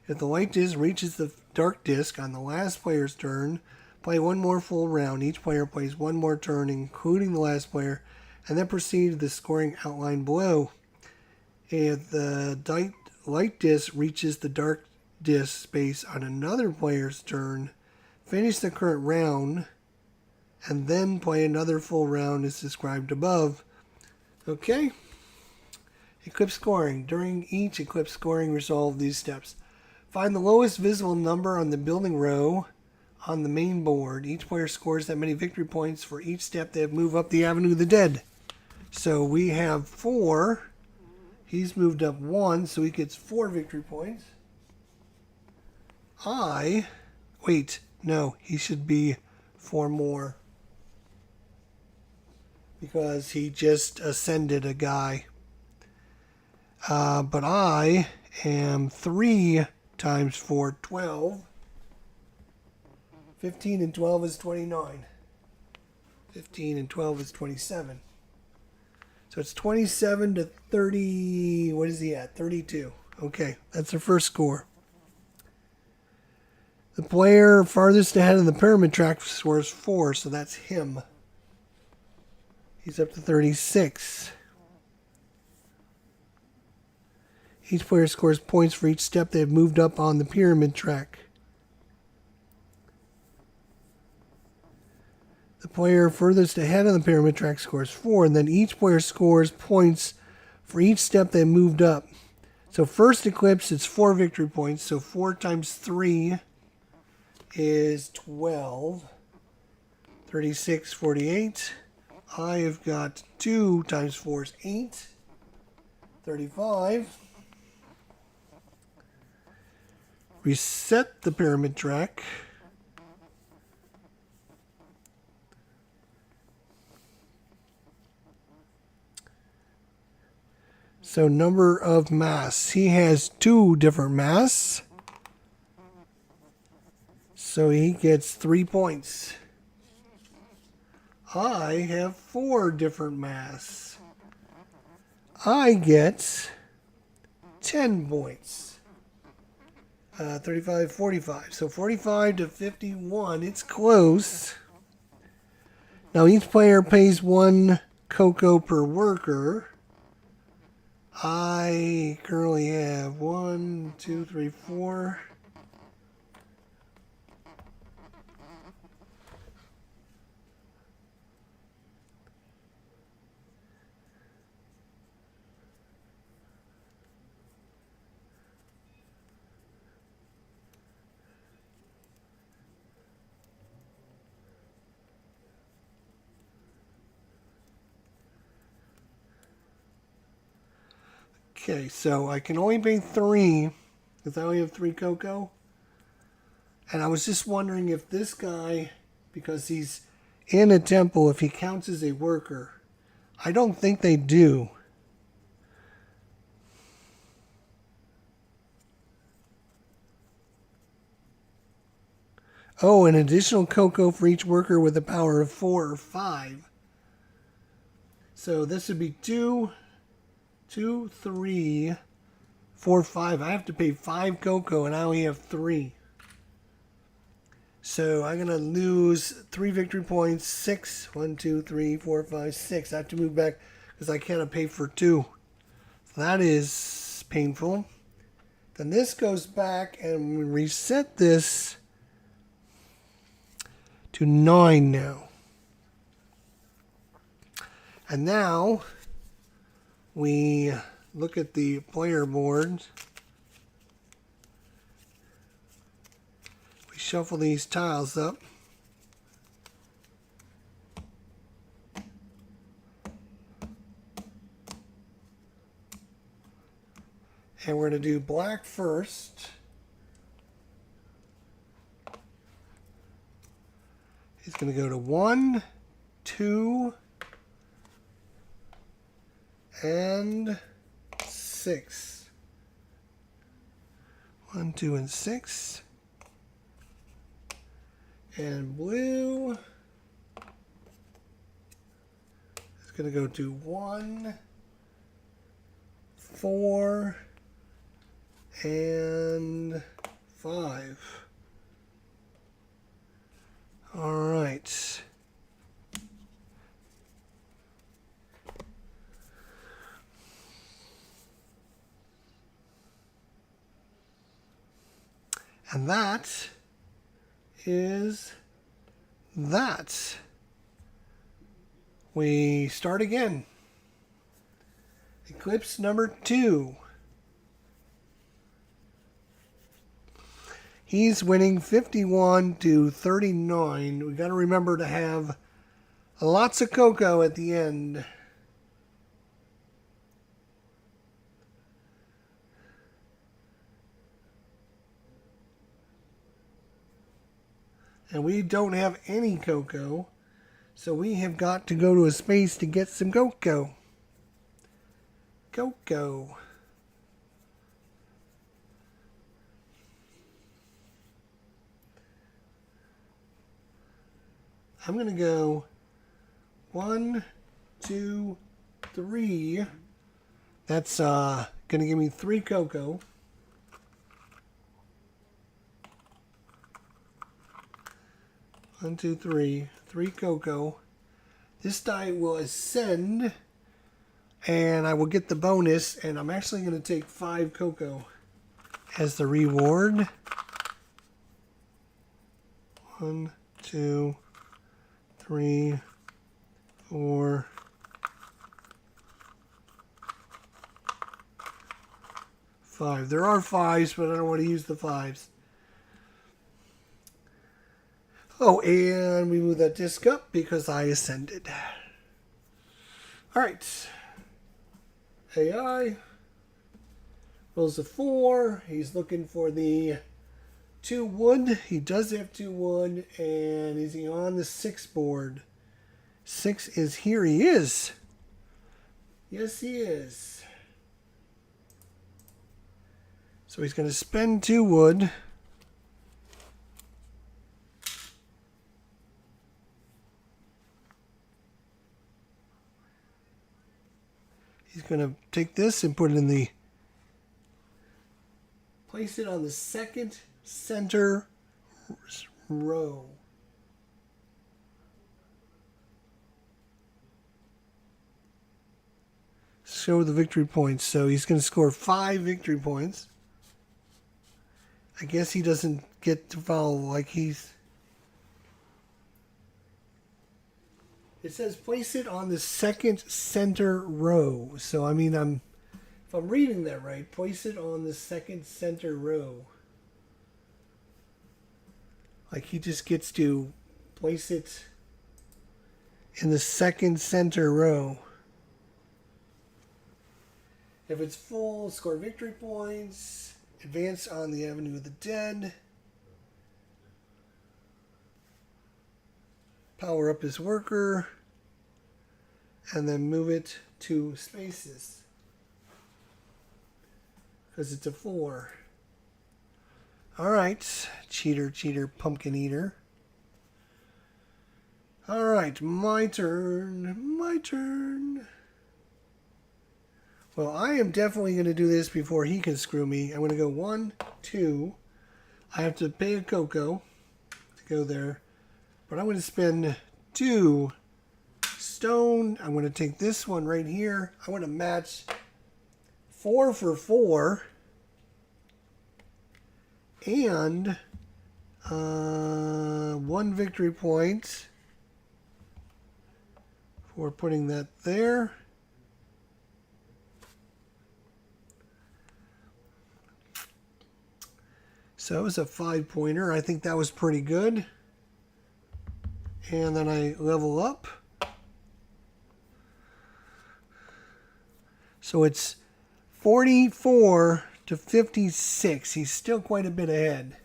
If the white disc reaches the dark disc on the last player's turn, play 1 more full round. Each player plays 1 more turn, including the last player, and then proceed to the scoring outline below. If the light disc reaches the dark disc space on another player's turn, finish the current round, and then play another full round as described above. Okay. Eclipse scoring. During each eclipse scoring, resolve these steps. Find the lowest visible number on the building row on the main board. Each player scores that many victory points for each step they have moved up the Avenue of the Dead. So we have 4. He's moved up 1, so he gets 4 victory points. Wait, no, he should be 4 more. Because he just ascended a guy. But I am 3 times 4, 12. 15 and 12 is 29. 15 and 12 is 27. So it's 27 to 30. What is he at? 32. Okay, that's the first score. The player farthest ahead of the pyramid track scores 4, so that's him. He's up to 36. Each player scores points for each step they have moved up on the pyramid track. The player furthest ahead of the pyramid track scores 4, and then each player scores points for each step they moved up. So first eclipse, it's 4 victory points, so 4 times 3 is 12. 36, 48. I have got 2 times 4 is 8. 35. Reset the pyramid track. So number of masts. He has 2 different masts. So he gets 3 points. I have 4 different masts. I get 10 points. 35, 45. So 45 to 51. It's close. Now each player pays 1 cocoa per worker. I currently have 1, 2, 3, 4. Okay, so I can only pay 3 because I only have 3 cocoa. And I was just wondering if this guy, because he's in a temple if he counts as a worker. I don't think they do. Oh, an additional cocoa for each worker with a power of 4 or 5. So this would be 2, 3, 4, 5. I have to pay 5 cocoa and I only have 3. So I'm going to lose 3 victory points. 6. 1, 2, 3, 4, 5, 6. I have to move back because I cannot pay for 2. So that is painful. Then this goes back and we reset this to 9 now. And now we look at the player board. We shuffle these tiles up. And we're going to do black first. He's going to go to 1, 2, and 6. 1, 2, and 6. And blue is going to go to 1, 4, and 5. All right. And that is that. We start again. Eclipse number 2. He's winning 51 to 39. We got to remember to have lots of cocoa at the end. And we don't have any cocoa, so we have got to go to a space to get some cocoa. Cocoa. I'm going to go 1, 2, 3. That's going to give me 3 cocoa. One, two, 3. 3 cocoa. This die will ascend, and I will get the bonus, and I'm actually going to take 5 cocoa as the reward. 1, 2, 3, 4, 5. There are 5s, but I don't want to use the 5s. Oh, and we move that disc up because I ascended. Alright. AI rolls a 4. He's looking for the 2 wood. He does have 2 wood. And is he on the 6 board? 6 is here. He is. Yes, he is. So he's going to spend 2 wood. He's going to take this and put it in the... Place it on the second center row. Show the victory points. So he's going to score 5 victory points. I guess he doesn't get to follow like he's... It says place it on the second center row. So, I mean, if I'm reading that right, place it on the second center row. Like he just gets to place it in the second center row. If it's full, score victory points. Advance on the Avenue of the Dead. power up his worker, and then move it 2 spaces. Because it's a 4. Alright, cheater, cheater, pumpkin eater. Alright, my turn. My turn. Well, I am definitely going to do this before he can screw me. I'm going to go 1, 2. I have to pay a cocoa to go there. But I'm going to spend 2 stone. I'm going to take this one right here. I want to match 4 for 4. And 1 victory point for putting that there. So it was a 5-pointer. I think that was pretty good. And then I level up. So it's 44 to 56. He's still quite a bit ahead.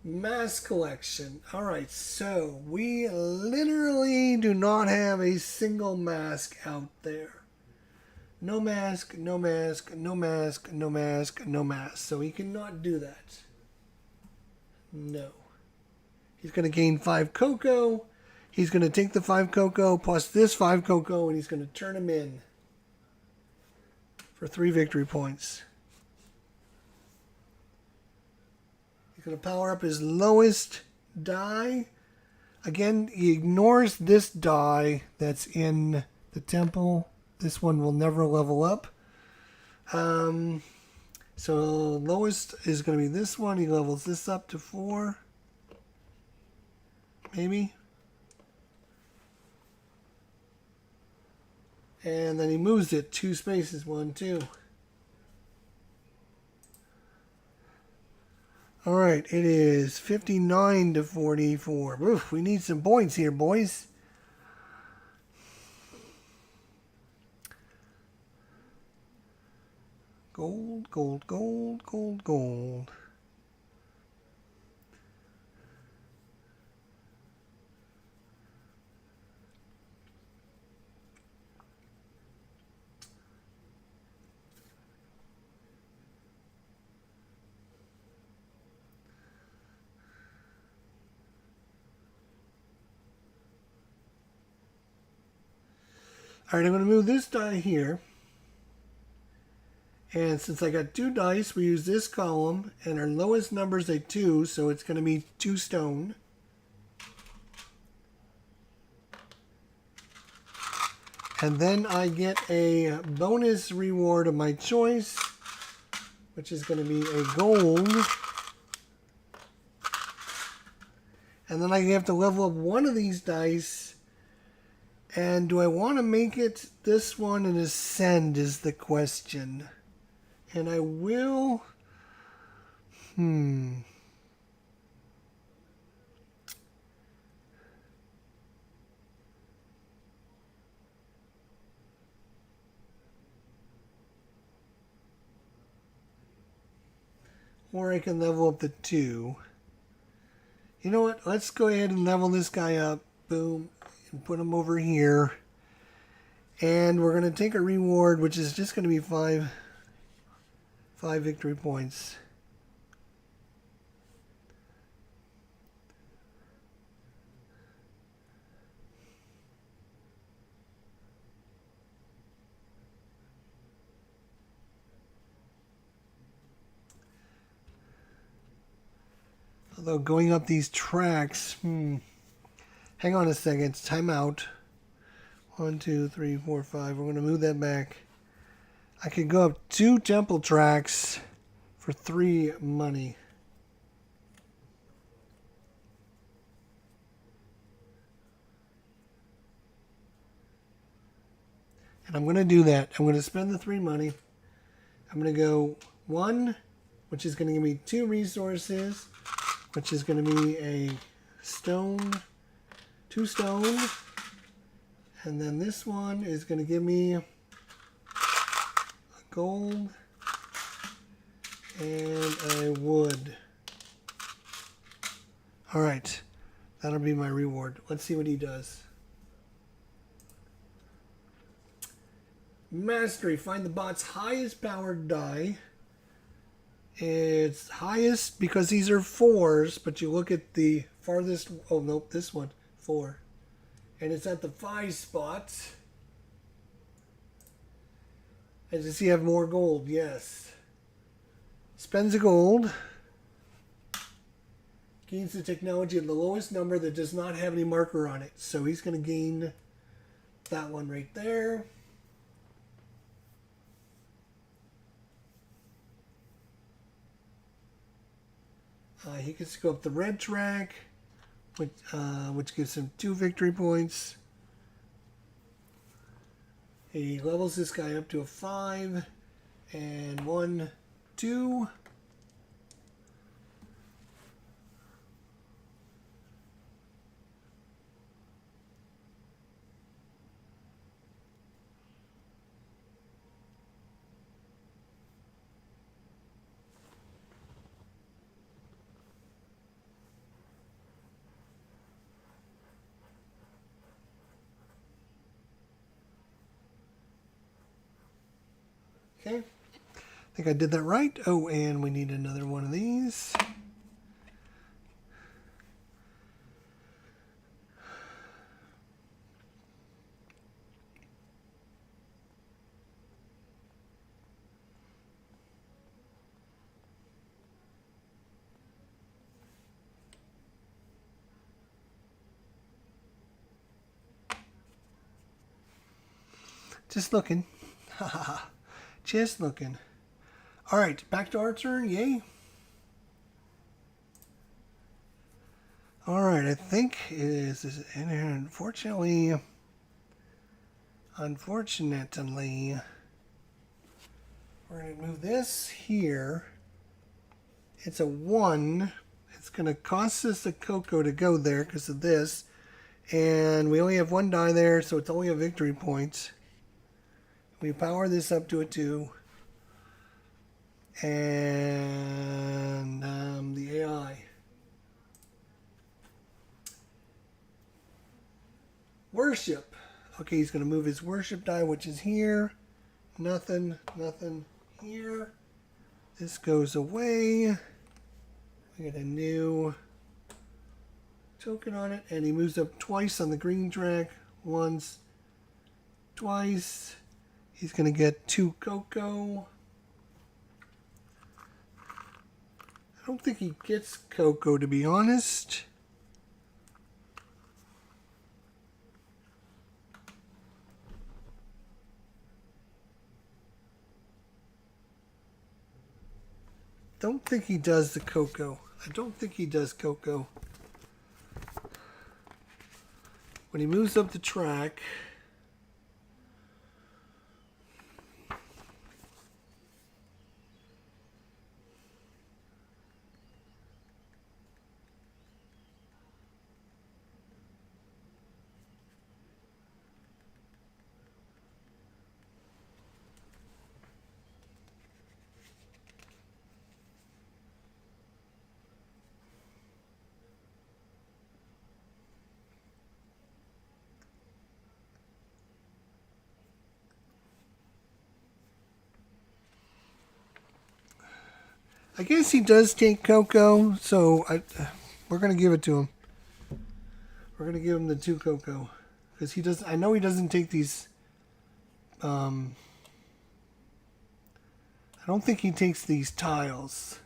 Mask collection. Alright, so we literally do not have a single mask out there. No mask, no mask, no mask, no mask, no mask. So he cannot do that. No. He's going to gain 5 cocoa. He's going to take the 5 cocoa plus this 5 cocoa, and he's going to turn him in for 3 victory points. He's going to power up his lowest die. Again, he ignores this die that's in the temple. This one will never level up. So lowest is going to be this one. He levels this up to 4. Maybe. And then he moves it 2 spaces. 1, 2. All right. It is 59 to 44. Oof, we need some points here, boys. Gold, gold, gold, gold, gold. All right, I'm going to move this die here. And since I got 2 dice, we use this column, and our lowest number is a 2, so it's going to be 2 stone. And then I get a bonus reward of my choice, which is going to be a gold. And then I have to level up one of these dice. And do I want to make it this one an ascend is the question. And I will... Or I can level up the 2. You know what? Let's go ahead and level this guy up. Boom. And put him over here. And we're going to take a reward, which is just going to be 5 victory points. Although going up these tracks, hang on a second, time out. 1, 2, 3, 4, 5. We're going to move that back. I could go up 2 temple tracks for 3 money. And I'm going to do that. I'm going to spend the 3 money. I'm going to go 1, which is going to give me 2 resources, which is going to be a stone, 2 stone. And then this one is going to give me a gold And I would. Alright. That'll be my reward. Let's see what he does. Mastery. Find the bot's highest powered die. It's highest because these are 4s, but you look at the farthest... Oh, nope, this one. 4. And it's at the 5 spot. And does he have more gold? Yes. Spends a gold. Gains the technology of the lowest number that does not have any marker on it. So he's going to gain that one right there. He gets to go up the red track, which gives him 2 victory points. He levels this guy up to a 5. And 1, 2. Okay, I think I did that right. Oh, and we need another one of these. Just looking. Just looking. All right, back to our turn. Yay. All right, I think it is in here. Unfortunately, we're going to move this here. It's a 1. It's going to cost us a cocoa to go there because of this. And we only have 1 die there, so it's only a victory point. We power this up to a 2. And the AI. Worship. Okay, he's going to move his worship die, which is here. Nothing, nothing here. This goes away. We get a new token on it. And he moves up twice on the green track. Once, twice. He's going to get 2 cocoa. I don't think he gets cocoa, to be honest. Don't think he does the cocoa. I don't think he does cocoa. When he moves up the track... I guess he does take cocoa, so we're going to give it to him. We're going to give him the 2 cocoa. Because he does. I know he doesn't take these... I don't think he takes these tiles.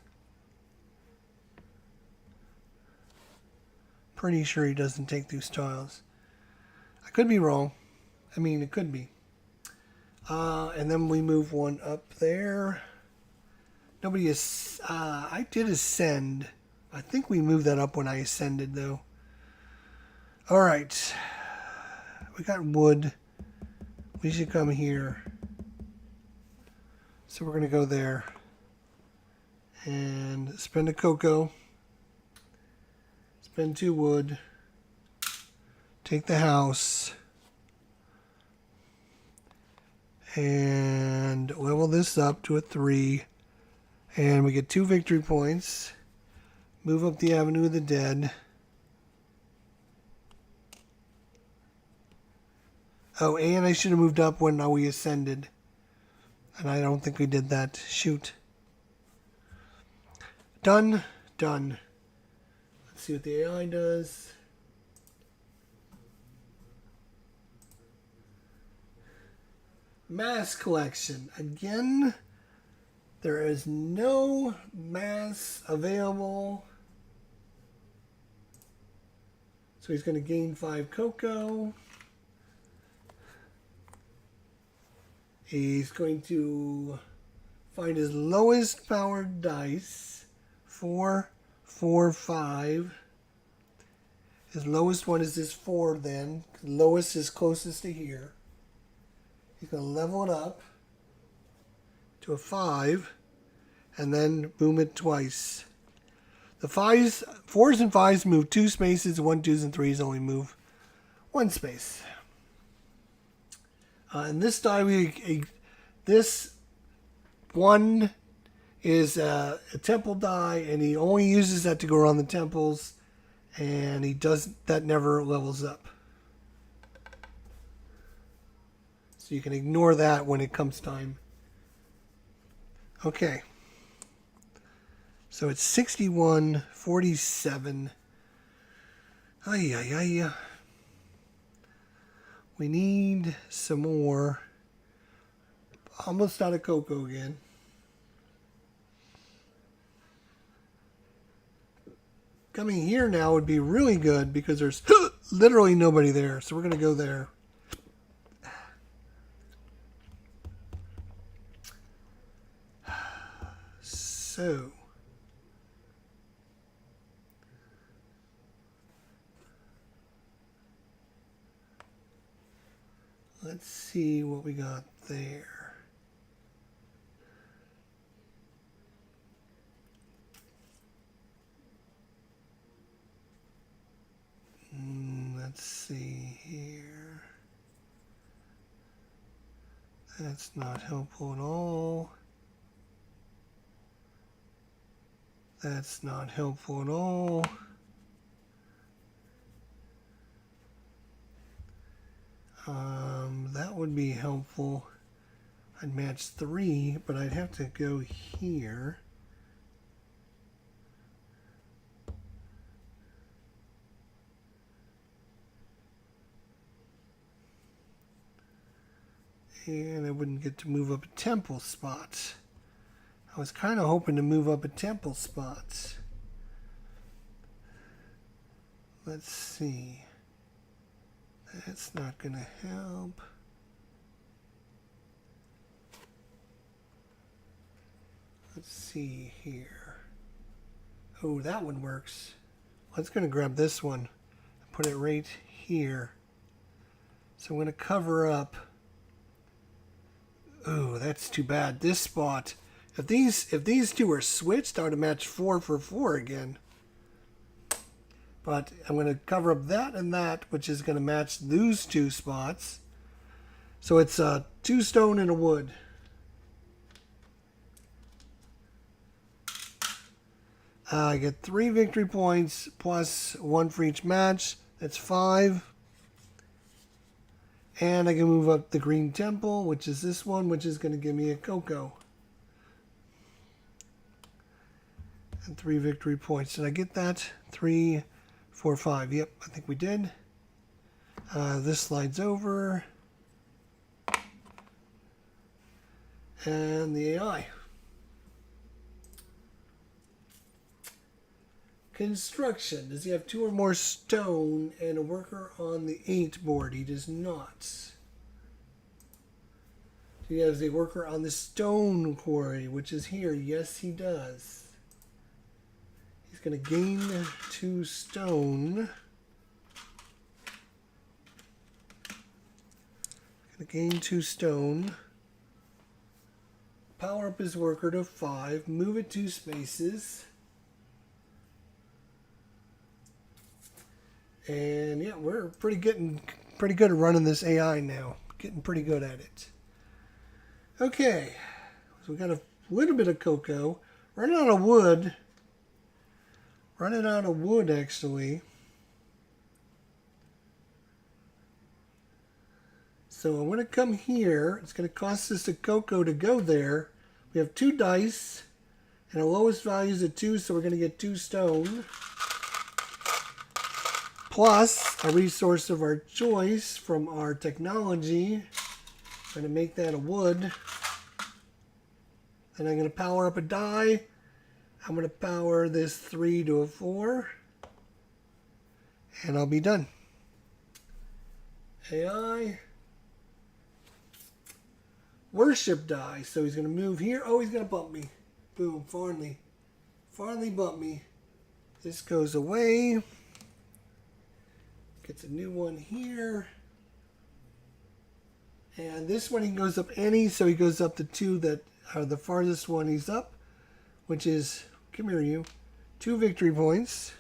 Pretty sure he doesn't take these tiles. I could be wrong. I mean, it could be. And then we move 1 up there. Nobody is... I did ascend. I think we moved that up when I ascended, though. Alright. We got wood. We should come here. So we're going to go there. And spend a cocoa. Spend 2 wood. Take the house. And level this up to a 3. And we get 2 victory points. Move up the Avenue of the Dead. Oh, and I should have moved up when we ascended. And I don't think we did that. Shoot. Done. Done. Let's see what the AI does. Mass collection. Again, there is no mass available. So he's going to gain 5 cocoa. He's going to find his lowest powered dice. 4, 4, 5. His lowest one is this 4 then. Lowest is closest to here. He's going to level it up to a 5. And then boom it twice. The 4s and 5s move 2 spaces. 1, 2s, and 3s only move 1 space. And this die, this one is a temple die, and he only uses that to go around the temples, and that never levels up. So you can ignore that when it comes time. Okay. So it's 61, 47. Ay, ay, ay. We need some more. Almost out of cocoa again. Coming here now would be really good because there's literally nobody there. So we're going to go there. So. Let's see what we got there. Let's see here. That's not helpful at all. That's not helpful at all. That would be helpful. I'd match 3, but I'd have to go here. And I wouldn't get to move up a temple spot. I was kind of hoping to move up a temple spot. Let's see. That's not going to help. Let's see here. Oh, that one works. Let's going to grab this one and put it right here. So I'm going to cover up. Oh, that's too bad. This spot. If these two are switched, I would have matched 4 for 4 again. But I'm going to cover up that and that, which is going to match those 2 spots. So it's 2 stone and a wood. I get 3 victory points plus 1 for each match. That's 5. And I can move up the green temple, which is this one, which is going to give me a cocoa. And 3 victory points. Did I get that? 3, 4, 5. Yep, I think we did. This slides over. And the AI. Construction. Does he have 2 or more stone and a worker on the 8 board? He does not. He has a worker on the stone quarry, which is here. Yes, he does. He's going to gain 2 stone. Going to gain 2 stone. Power up his worker to 5. Move it 2 spaces. And yeah, we're pretty good at running this AI now. Getting pretty good at it. Okay, so we got a little bit of cocoa. Running out of wood. Running out of wood, actually. So I'm going to come here. It's going to cost us a cocoa to go there. We have 2 dice. And our lowest value is a 2, so we're going to get 2 stone. Plus a resource of our choice from our technology. I'm going to make that a wood. And I'm going to power up a die. I'm going to power this 3 to a 4. And I'll be done. AI. Worship die. So he's going to move here. Oh, he's going to bump me. Boom. Farnley. Farnley bumped me. This goes away. Gets a new one here. And this one he goes up any. So he goes up to 2 that are the farthest one he's up. Which is, come here you. 2 victory points.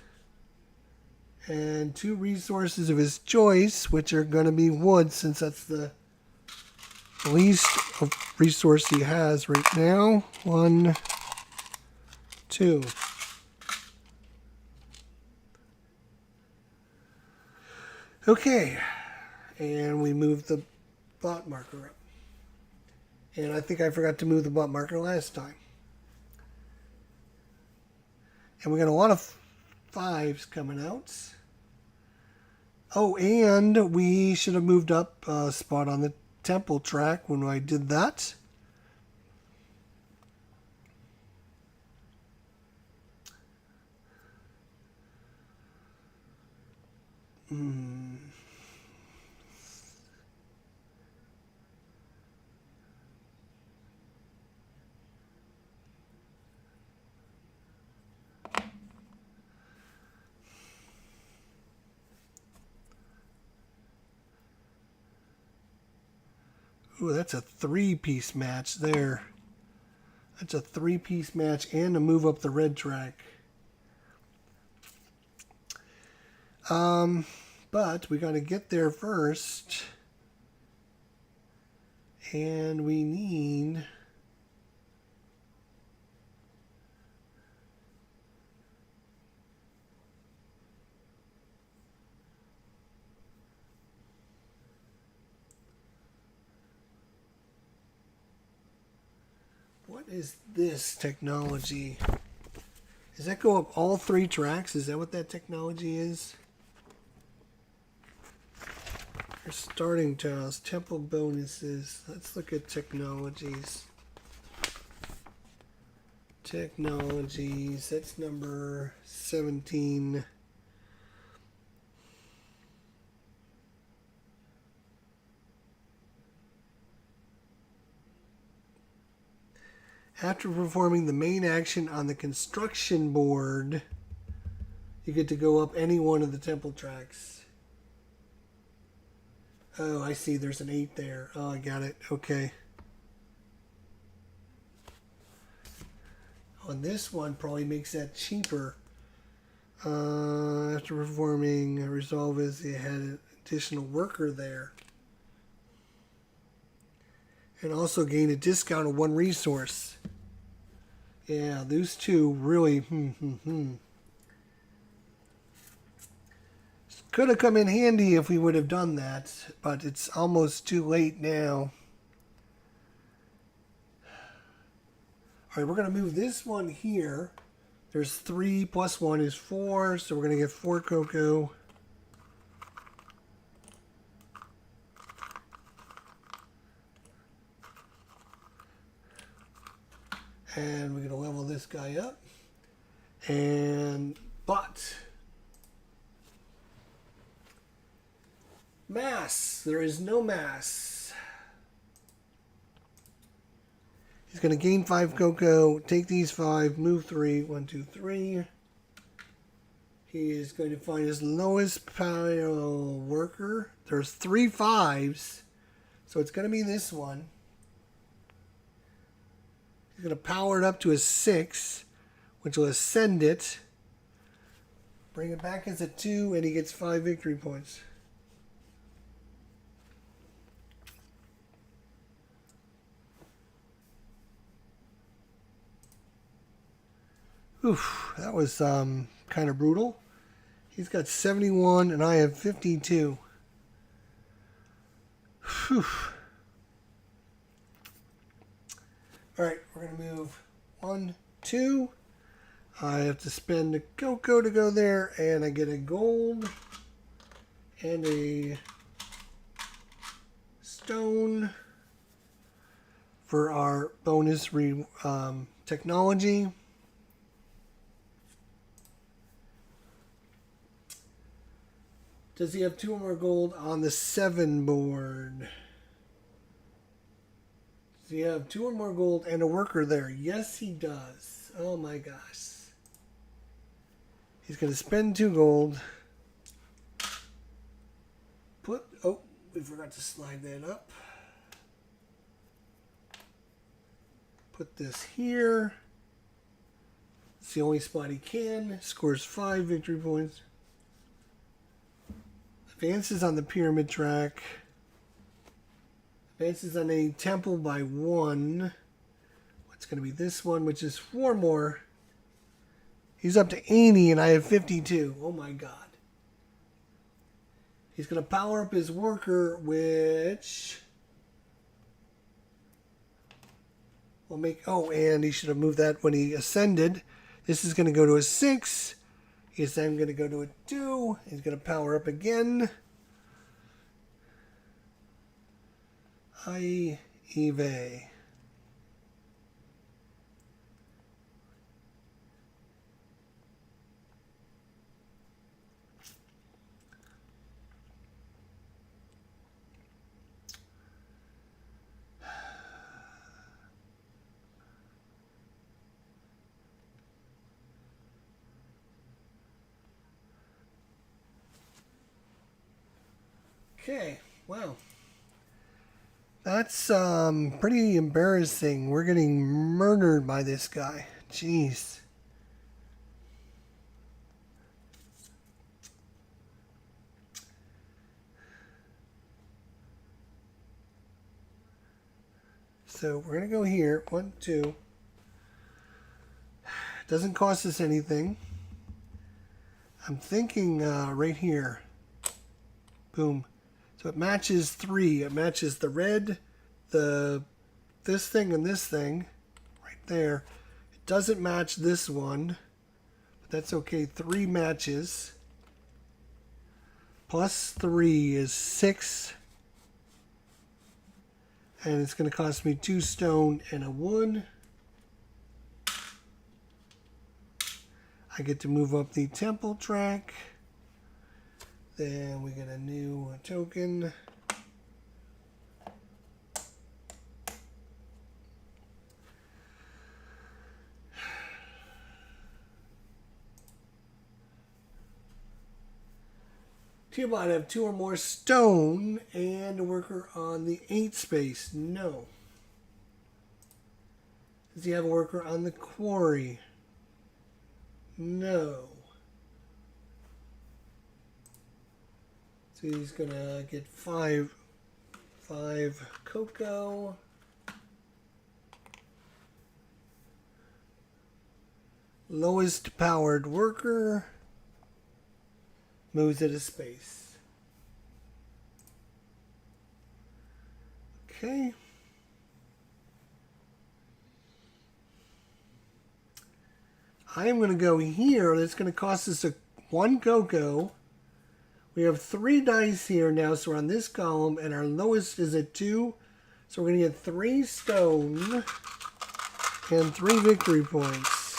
And 2 resources of his choice. Which are going to be wood since that's the least of resource he has right now. 1, 2. Okay. And we move the bot marker up. And I think I forgot to move the bot marker last time. And we got a lot of 5s coming out. Oh, and we should have moved up a spot on the temple track when I did that. Ooh, that's a 3-piece match there. That's a 3-piece match and to move up the red track. But we got to get there first. And we need... What is this technology? Does that go up all 3 tracks? Is that what that technology is? Our starting tiles, temple bonuses. Let's look at technologies. Technologies, that's number 17. After performing the main action on the construction board, you get to go up any one of the temple tracks. Oh, I see. There's an 8 there. Oh, I got it. Okay. On this one, probably makes that cheaper. After performing a resolve as they had an additional worker there. And also gain a discount of 1 resource. Yeah, those 2 really, Could have come in handy if we would have done that, but it's almost too late now. All right, we're going to move this one here. There's 3 plus 1 is 4, so we're going to get 4 cocoa. And we're going to level this guy up. And, but, mass. There is no mass. He's going to gain 5 cocoa, take these 5, move 3, 1, 2, 3. He is going to find his lowest pile worker. There's 3 5s, so it's going to be this one. He's going to power it up to a 6, which will ascend it. Bring it back as a 2, and he gets 5 victory points. Oof, that was kind of brutal. He's got 71 and I have 52. Whew. Alright, we're going to move 1, 2. I have to spend a cocoa to go there, and I get a gold and a stone for our bonus technology. Does he have 2 or more gold on the 7 board? Does he have 2 or more gold and a worker there? Yes, he does. Oh my gosh. He's going to spend 2 gold. Oh, we forgot to slide that up. Put this here. It's the only spot he can. Scores 5 victory points. Advances on the pyramid track. Advances on a temple by 1. What's going to be this one, which is 4 more. He's up to 80 and I have 52. Oh my god. He's going to power up his worker, which will make... Oh, and he should have moved that when he ascended. This is going to go to a 6. He's then going to go to a 2. He's going to power up again. Hi, Eve. Okay, wow. That's pretty embarrassing. We're getting murdered by this guy. Jeez. So we're going to go here. 1, 2. Doesn't cost us anything. I'm thinking right here. Boom. So it matches 3. It matches the red, this thing, and this thing. Right there. It doesn't match this one. But that's okay. 3 matches. Plus 3 is 6. And it's going to cost me 2 stone and a wood. I get to move up the temple track. Then we get a new token. Teotihuacan have 2 or more stone and a worker on the 8 space. No. Does he have a worker on the quarry? No. So he's gonna get 5 cocoa. Lowest powered worker moves it a space. Okay. I am going to go here. That's going to cost us 1 cocoa. We have 3 dice here now, so we're on this column, and our lowest is at 2. So we're going to get 3 stone and 3 victory points.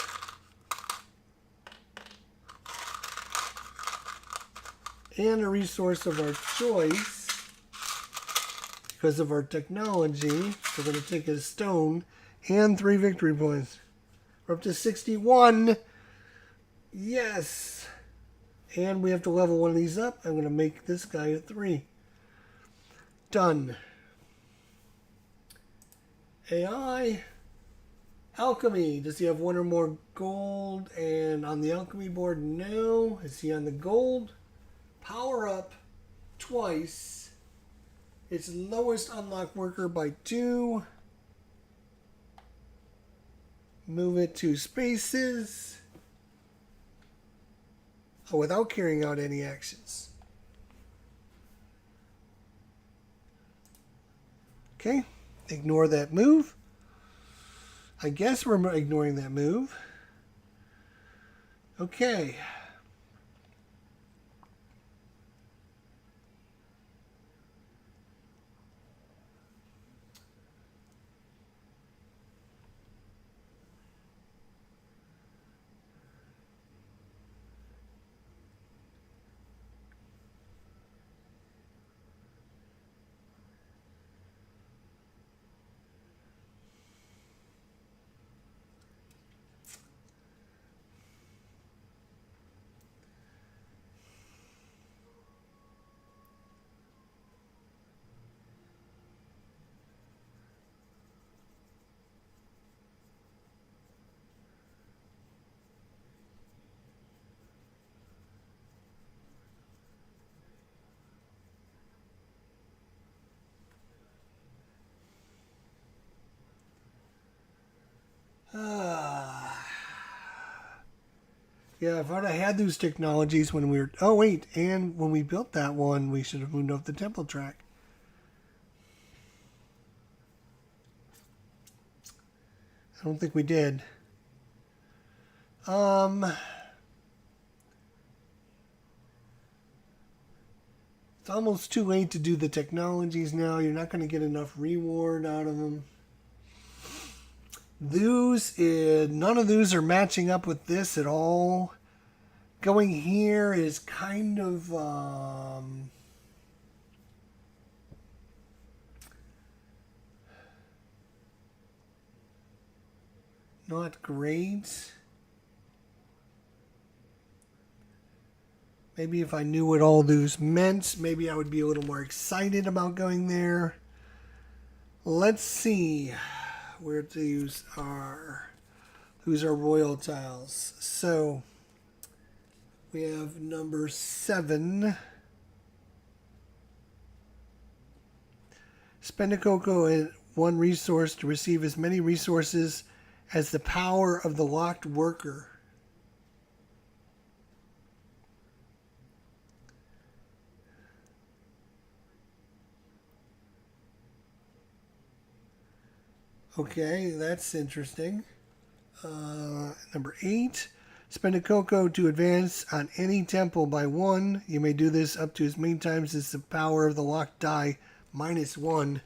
And a resource of our choice because of our technology. We're going to take a stone and 3 victory points. We're up to 61. Yes. And we have to level one of these up. I'm going to make this guy a 3. Done. AI. Alchemy. Does he have 1 or more gold? And on the alchemy board, no. Is he on the gold? Power up twice. Its lowest unlock worker by 2. Move it 2 spaces. without carrying out any actions. Okay, ignore that move. I guess we're ignoring that move. Okay. Yeah, if I'd have had those technologies when we were... Oh, wait, and when we built that one, we should have moved off the temple track. I don't think we did. It's almost too late to do the technologies now. You're not going to get enough reward out of them. None of those are matching up with this at all. Going here is kind of not great. Maybe if I knew what all those meant, maybe I would be a little more excited about going there. Let's see where these are. Who's our royal tiles? So we have number 7. Spend a cocoa and 1 resource to receive as many resources as the power of the locked worker. Okay, that's interesting. Number 8. Spend a cocoa to advance on any temple by 1. You may do this up to as many times as the power of the locked die -1.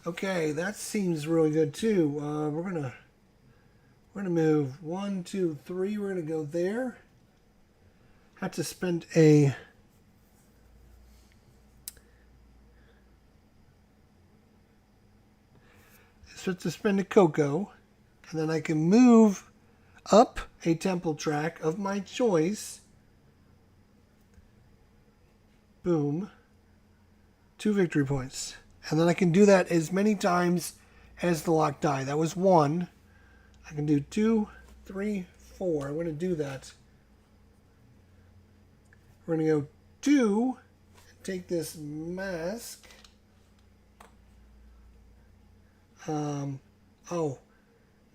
Okay, that seems really good too. We're gonna move 1, 2, 3. We're gonna go there. Have to spend a to spend a cocoa, and then I can move up a temple track of my choice. Boom. 2 victory points. And then I can do that as many times as the locked die. That was 1. I can do 2, 3, 4. I'm going to do that. We're going to go 2, take this mask. Oh,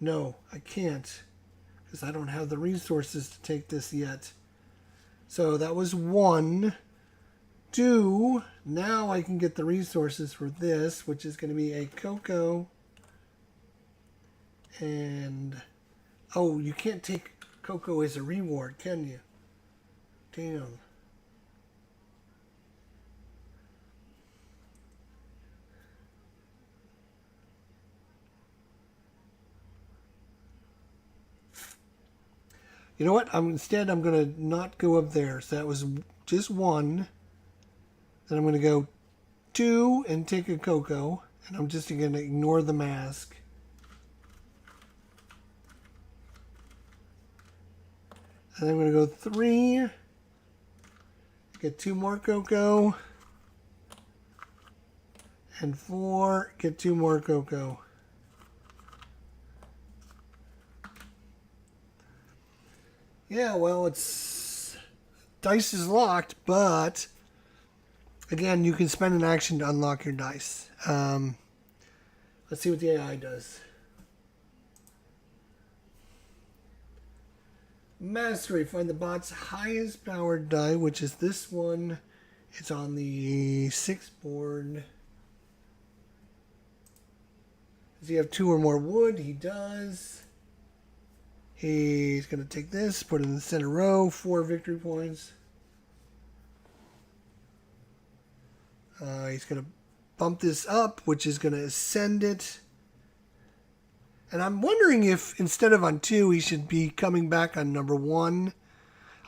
no, I can't, because I don't have the resources to take this yet. So that was 1. 2, now I can get the resources for this, which is going to be a cocoa. And, oh, you can't take cocoa as a reward, can you? Damn. You know what? Instead, I'm going to not go up there. So that was just 1. Then I'm going to go 2 and take a cocoa. And I'm just going to ignore the mask. And I'm going to go 3. Get 2 more cocoa. And 4. Get 2 more cocoa. Yeah, well, dice is locked, but again, you can spend an action to unlock your dice. Let's see what the AI does. Mastery. Find the bot's highest powered die, which is this one. It's on the 6th board. Does he have 2 or more wood? He does. He's going to take this, put it in the center row, 4 victory points. He's going to bump this up, which is going to ascend it. And I'm wondering if instead of on 2, he should be coming back on number 1.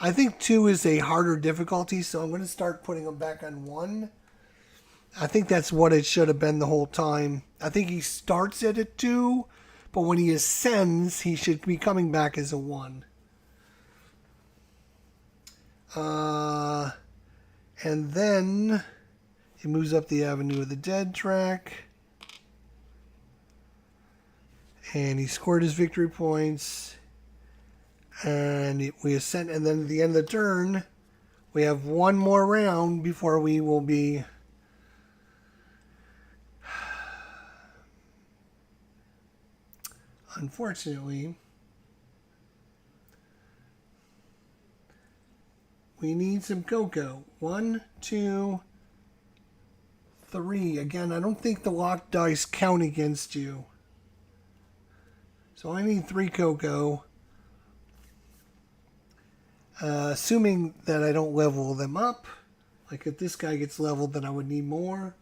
I think 2 is a harder difficulty, so I'm going to start putting him back on 1. I think that's what it should have been the whole time. I think he starts it at 2, but when he ascends, he should be coming back as a 1. And then he moves up the Avenue of the Dead track. And he scored his victory points. And we ascend. And then at the end of the turn, we have one more round before we will be... Unfortunately, we need some cocoa. 1, 2, 3. Again, I don't think the locked dice count against you. So I need 3 cocoa. Assuming that I don't level them up. Like if this guy gets leveled, then I would need more.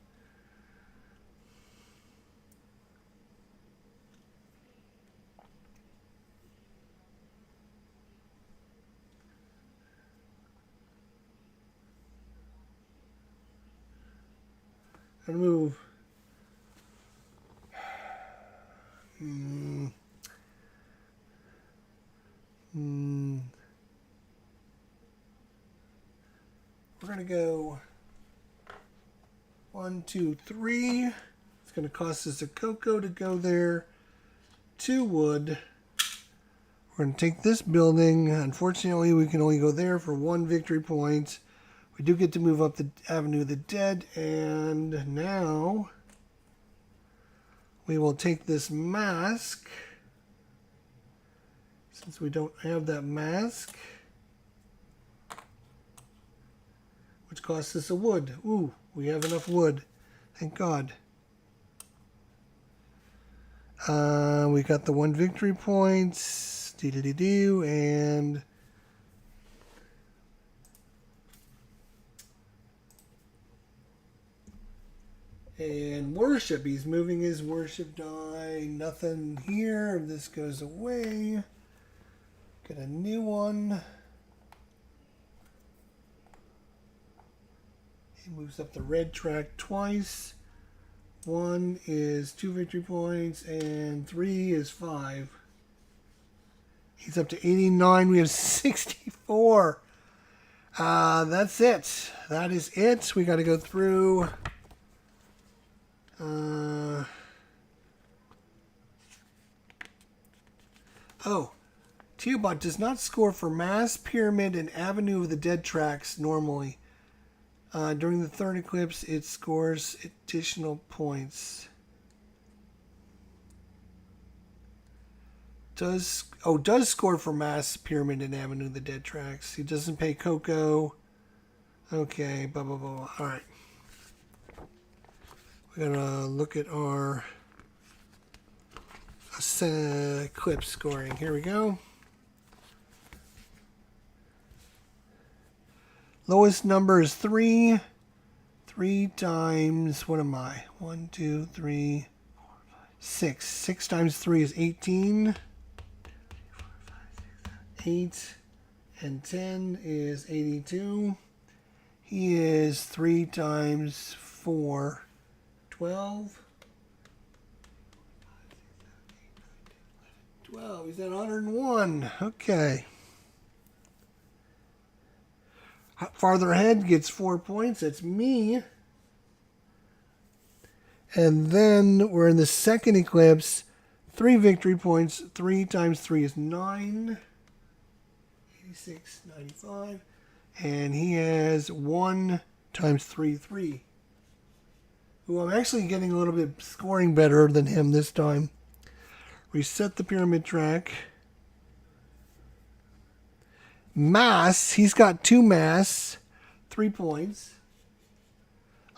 And move. We're going to go 1, 2, 3. It's going to cost us a cocoa to go there. 2 wood. We're going to take this building. Unfortunately, we can only go there for 1 victory point. We do get to move up the Avenue of the Dead. And now we will take this mask. Since we don't have that mask. Which costs us a wood. Ooh, we have enough wood. Thank God. We got the 1 victory points. Doo-doo-doo-doo. And worship. He's moving his worship die. Nothing here. This goes away. Get a new one. He moves up the red track twice. 1 is 2 victory points, and 3 is 5. He's up to 89. We have 64. That's it. That is it. We got to go through. Teotihuacan does not score for Mass, Pyramid, and Avenue of the Dead tracks normally. During the third eclipse, it scores additional points. Does score for Mass, Pyramid, and Avenue of the Dead tracks. He doesn't pay cocoa. Okay, blah, blah, blah. All right. We're going to look at our eclipse scoring. Here we go. Lowest number is 3. 3 times, what am I? 1, 2, 3, 4, 5, 6. 6 times 3 is 18. 8 and 10 is 82. He is 3 times 4, 12. 12. He's at 101. Okay. Farther ahead gets 4 points. That's me. And then we're in the second eclipse. 3 victory points. 3 times 3 is 9. 86, 95. And he has 1 times 3, 3. Ooh, I'm actually getting a little bit scoring better than him this time. Reset the pyramid track. Mass, he's got 2 mass, 3 points.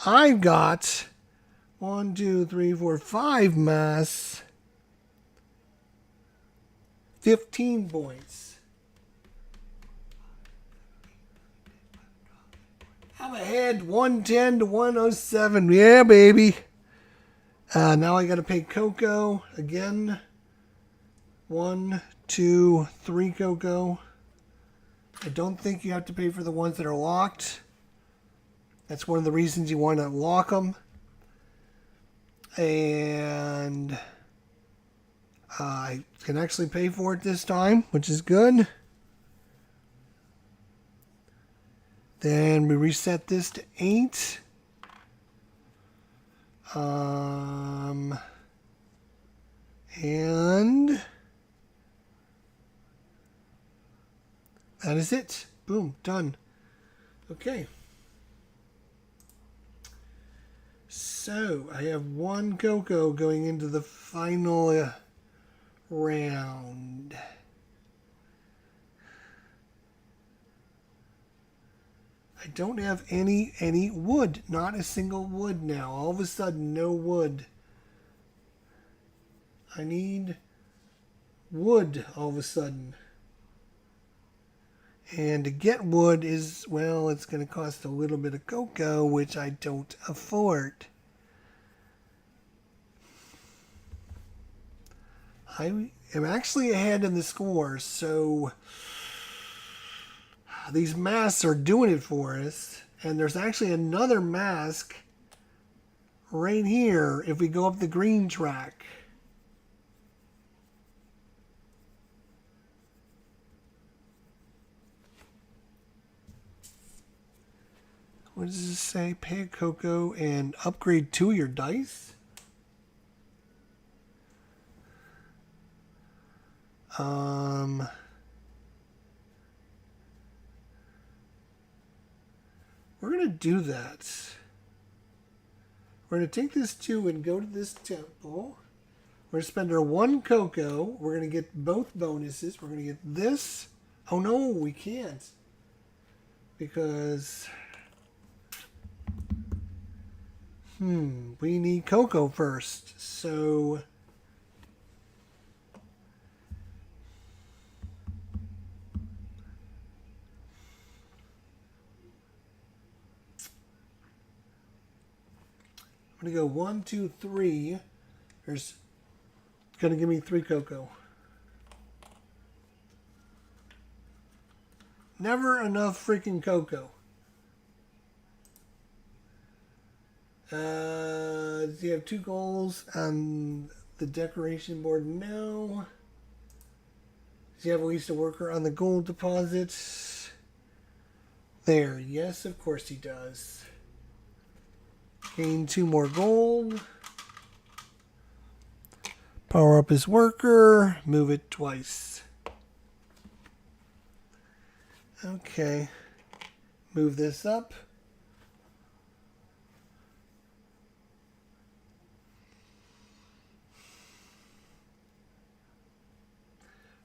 I've got 1, 2, 3, 4, 5 mass, 15 points. I'm ahead 110 to 107. Yeah, baby. Now I got to pay Coco again. 1, 2, 3 Coco. I don't think you have to pay for the ones that are locked. That's one of the reasons you want to lock them. And I can actually pay for it this time, which is good. Then we reset this to 8. And that is it. Boom, done. Okay. So I have 1 Coco going into the final round. I don't have any wood. Not a single wood now. All of a sudden, no wood. I need wood all of a sudden. And to get wood is, well, it's going to cost a little bit of cocoa, which I don't afford. I am actually ahead in the score, so these masks are doing it for us. And there's actually another mask right here if we go up the green track. What does it say? Pay a cocoa and upgrade 2 of your dice? We're going to do that. We're going to take this 2 and go to this temple. We're going to spend our 1 cocoa. We're going to get both bonuses. We're going to get this. Oh no, we can't. Because we need cocoa first. So I'm going to go 1, 2, 3. There's going to give me 3 cocoa. Never enough freaking cocoa. Do you have 2 goals on the decoration board? No. Do you have at least a worker on the gold deposits? There. Yes, of course he does. Gain 2 more gold. Power up his worker. Move it twice. Okay. Move this up.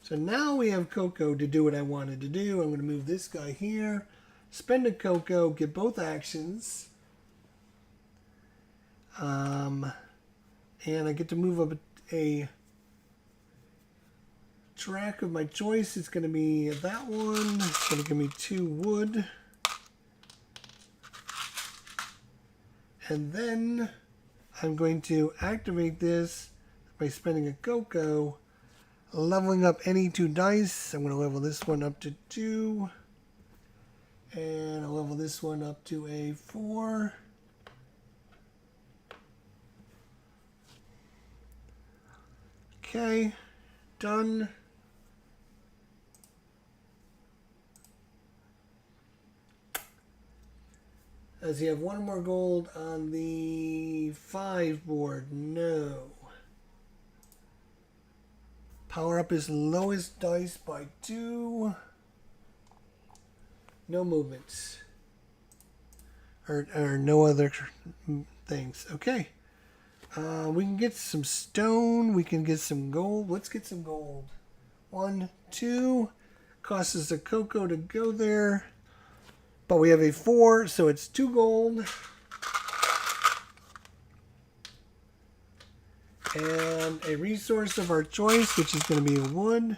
So now we have cocoa to do what I wanted to do. I'm going to move this guy here. Spend a cocoa. Get both actions. And I get to move up a track of my choice. It's going to be that one. It's going to give me 2 wood. And then I'm going to activate this by spending a cocoa, leveling up any 2 dice. I'm going to level this one up to 2. And I'll level this one up to a 4. Okay, done. Does he have 1 more gold on the 5 board? No. Power up his lowest dice by 2. No movements. Or no other things. Okay. We can get some stone. We can get some gold. Let's get some gold. 1, 2. Costs us a cocoa to go there. But we have a 4, so it's 2 gold. And a resource of our choice, which is going to be a wood.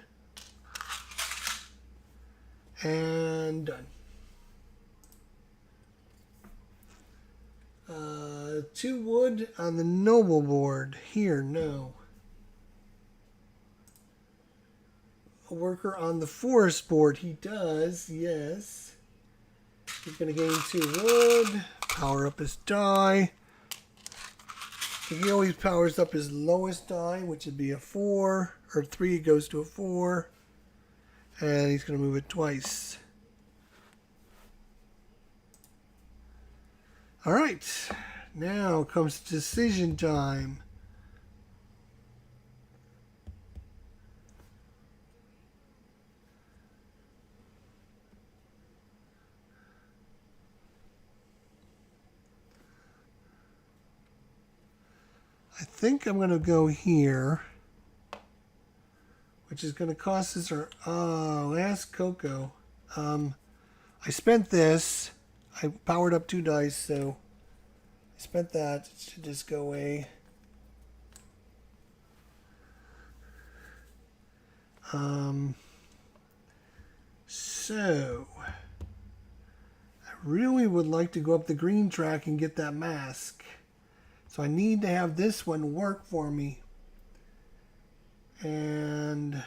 And done. 2 wood on the noble board. Here, no. A worker on the forest board. He does, yes. He's going to gain 2 wood. Power up his die. He always powers up his lowest die, which would be a 4. Or 3 goes to a 4. And he's going to move it twice. Alright. Now comes decision time. I think I'm going to go here, which is going to cost us our last cocoa. I spent this. I powered up 2 dice, so I spent that. It should just go away. So I really would like to go up the green track and get that mask. So I need to have this one work for me. And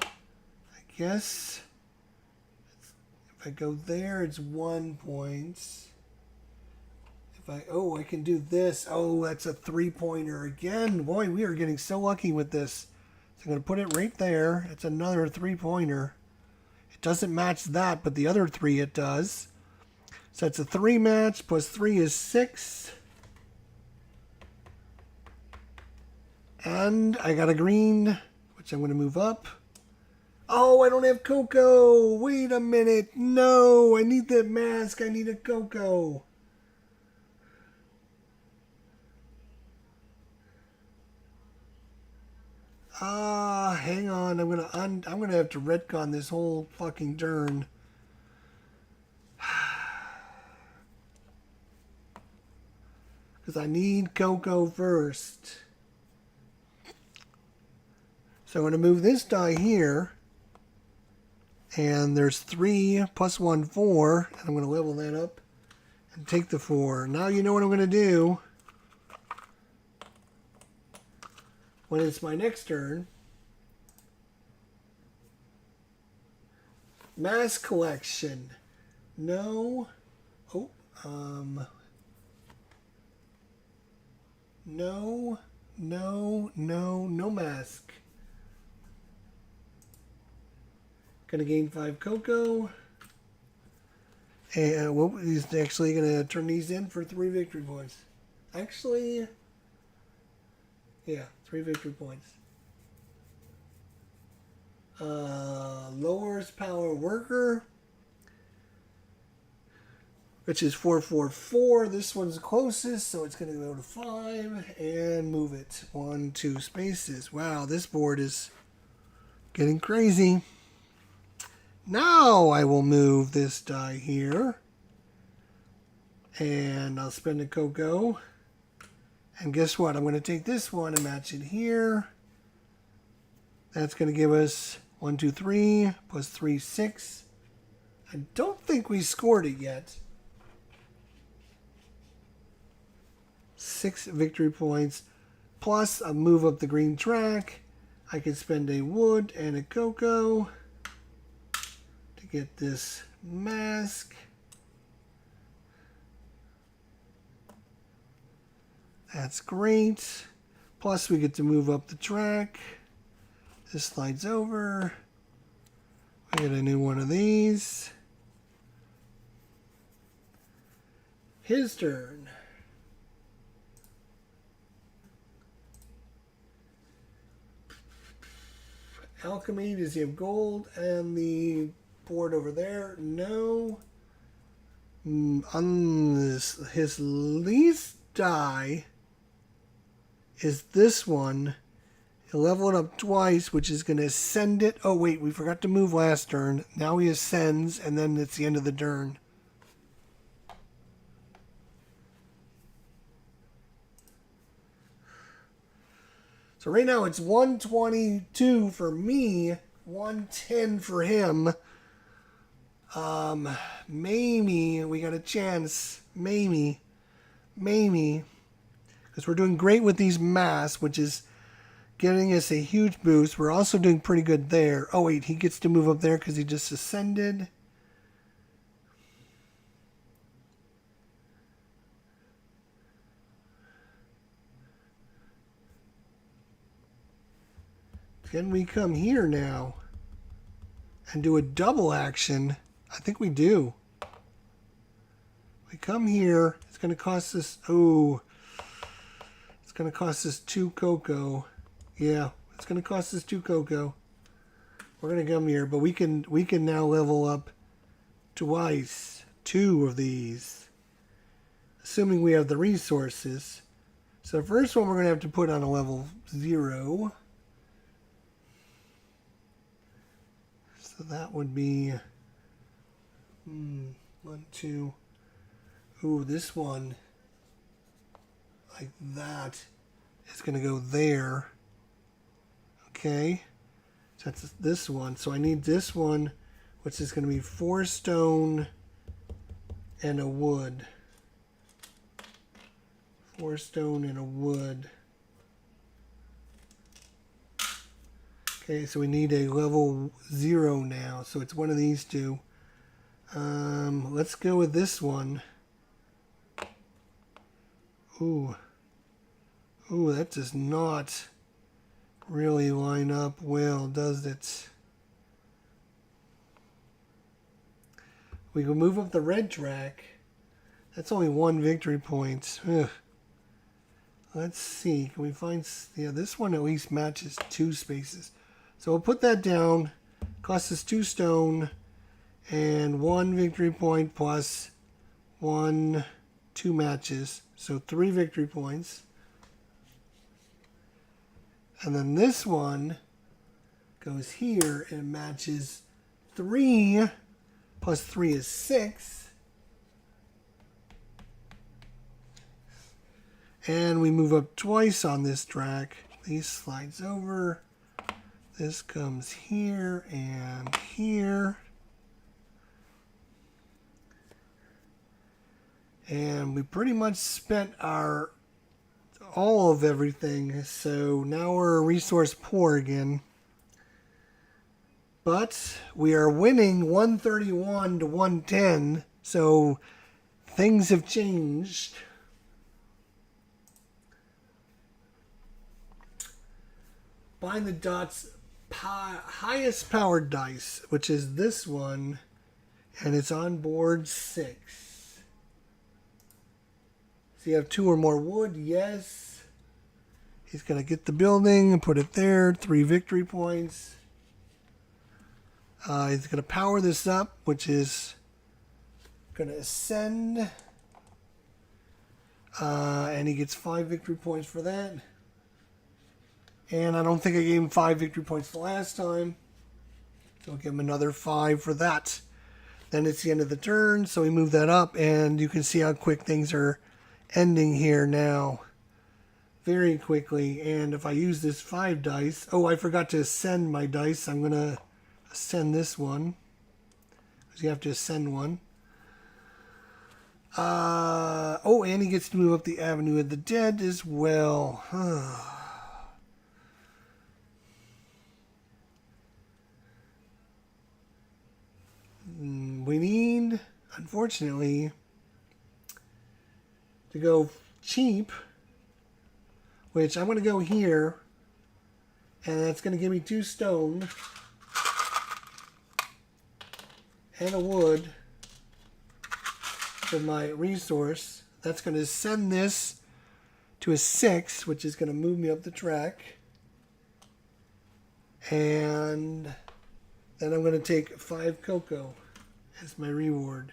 I guess if I go there, it's 1 point. If I can do this. Oh, that's a 3-pointer again. Boy, we are getting so lucky with this. So I'm going to put it right there. It's another 3-pointer. It doesn't match that, but the other 3 it does. So it's a 3 match, plus 3 is 6. And I got a green, which I'm going to move up. Oh, I don't have cocoa. Wait a minute. No, I need that mask. I need a cocoa. Hang on. I'm gonna have to retcon this whole fucking turn. Because I need cocoa first. So I'm going to move this die here. And there's 3 plus 1, 4. And I'm going to level that up and take the 4. Now you know what I'm going to do. When it's my next turn. Mass collection. No. Oh. No mask. Gonna gain 5 cocoa. And he's actually gonna turn these in for 3 victory points. Actually, yeah, 3 victory points. Lowers power worker, which is 444. This one's closest, so it's going to go to 5 and move it 1, 2 spaces. Wow, this board is getting crazy. Now I will move this die here, and I'll spend a cocoa. And guess what? I'm going to take this one and match it here. That's going to give us 1, 2, 3 plus 3, 6. I don't think we scored it yet. 6 victory points, plus a move up the green track. I could spend a wood and a cocoa to get this mask. That's great. Plus we get to move up the track. This slides over. I get a new one of these. His turn. Alchemy, does he have gold? And the board over there? No. On his least die is this one. He'll level it up twice, which is going to ascend it. Oh, wait, we forgot to move last turn. Now he ascends, and then it's the end of the turn. So right now it's 122 for me, 110 for him. Maybe we got a chance. Maybe. Because we're doing great with these mass, which is getting us a huge boost. We're also doing pretty good there. Oh, wait, he gets to move up there because he just ascended. Can we come here now and do a double action? I think we do. We come here. It's going to cost us... Oh, it's going to cost us 2 cocoa. Yeah, it's going to cost us 2 cocoa. We're going to come here, but we can now level up twice. 2 of these. Assuming we have the resources. So the first one we're going to have to put on a level 0. So that would be 1, 2. Ooh, this one, like that, is going to go there. Okay. So that's this one. So I need this one, which is going to be 4 stone and a wood. 4 stone and a wood. Okay, so we need a level 0 now. So it's one of these two. Let's go with this one. Ooh, that does not really line up well, does it? We can move up the red track. That's only 1 victory point. Ugh. Let's see. Can we find... Yeah, this one at least matches 2 spaces. So we'll put that down. Costs us 2 stone and 1 victory point plus 2 matches. So 3 victory points. And then this one goes here and matches 3 plus 3 is 6. And we move up twice on this track. These slides over. This comes here and here. And we pretty much spent all of everything. So now we're resource poor again. But we are winning 131 to 110. So things have changed. Find the dots highest powered dice, which is this one, and it's on board 6. So you have 2 or more wood, yes. He's going to get the building and put it there, 3 victory points. He's going to power this up, which is going to ascend. And he gets 5 victory points for that. And I don't think I gave him 5 victory points the last time. So I'll give him another 5 for that. Then it's the end of the turn, so we move that up, and you can see how quick things are ending here now. Very quickly. And if I use this 5 dice... Oh, I forgot to ascend my dice. I'm going to ascend this one. Because you have to ascend one. Oh, and he gets to move up the Avenue of the Dead as well. We need, unfortunately, to go cheap, which I'm going to go here, and that's going to give me 2 stone and a wood for my resource. That's going to send this to a 6, which is going to move me up the track. And then I'm going to take 5 cocoa as my reward.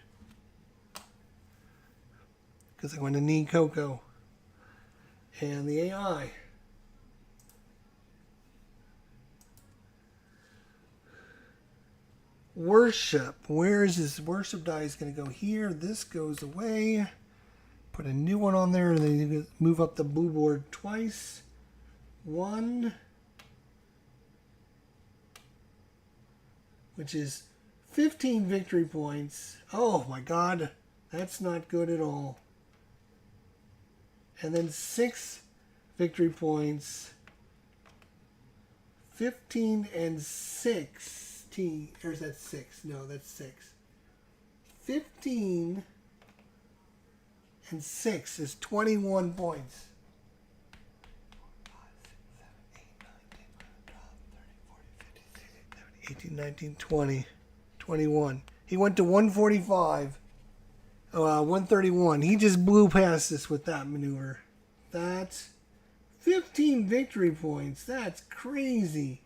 Because I'm going to need cocoa. And the AI Worship. Where is this worship die? Is going to go here. This goes away. Put a new one on there, and then you move up the blue board twice. 1, which is 15 victory points. Oh my god, that's not good at all. And then 6 victory points. 15 and 16. Or is that 6? No, that's 6. 15 and 6 is 21 points. 18, 19, 20, 21. He went to 145. 131. He just blew past this with that maneuver. That's 15 victory points. That's crazy.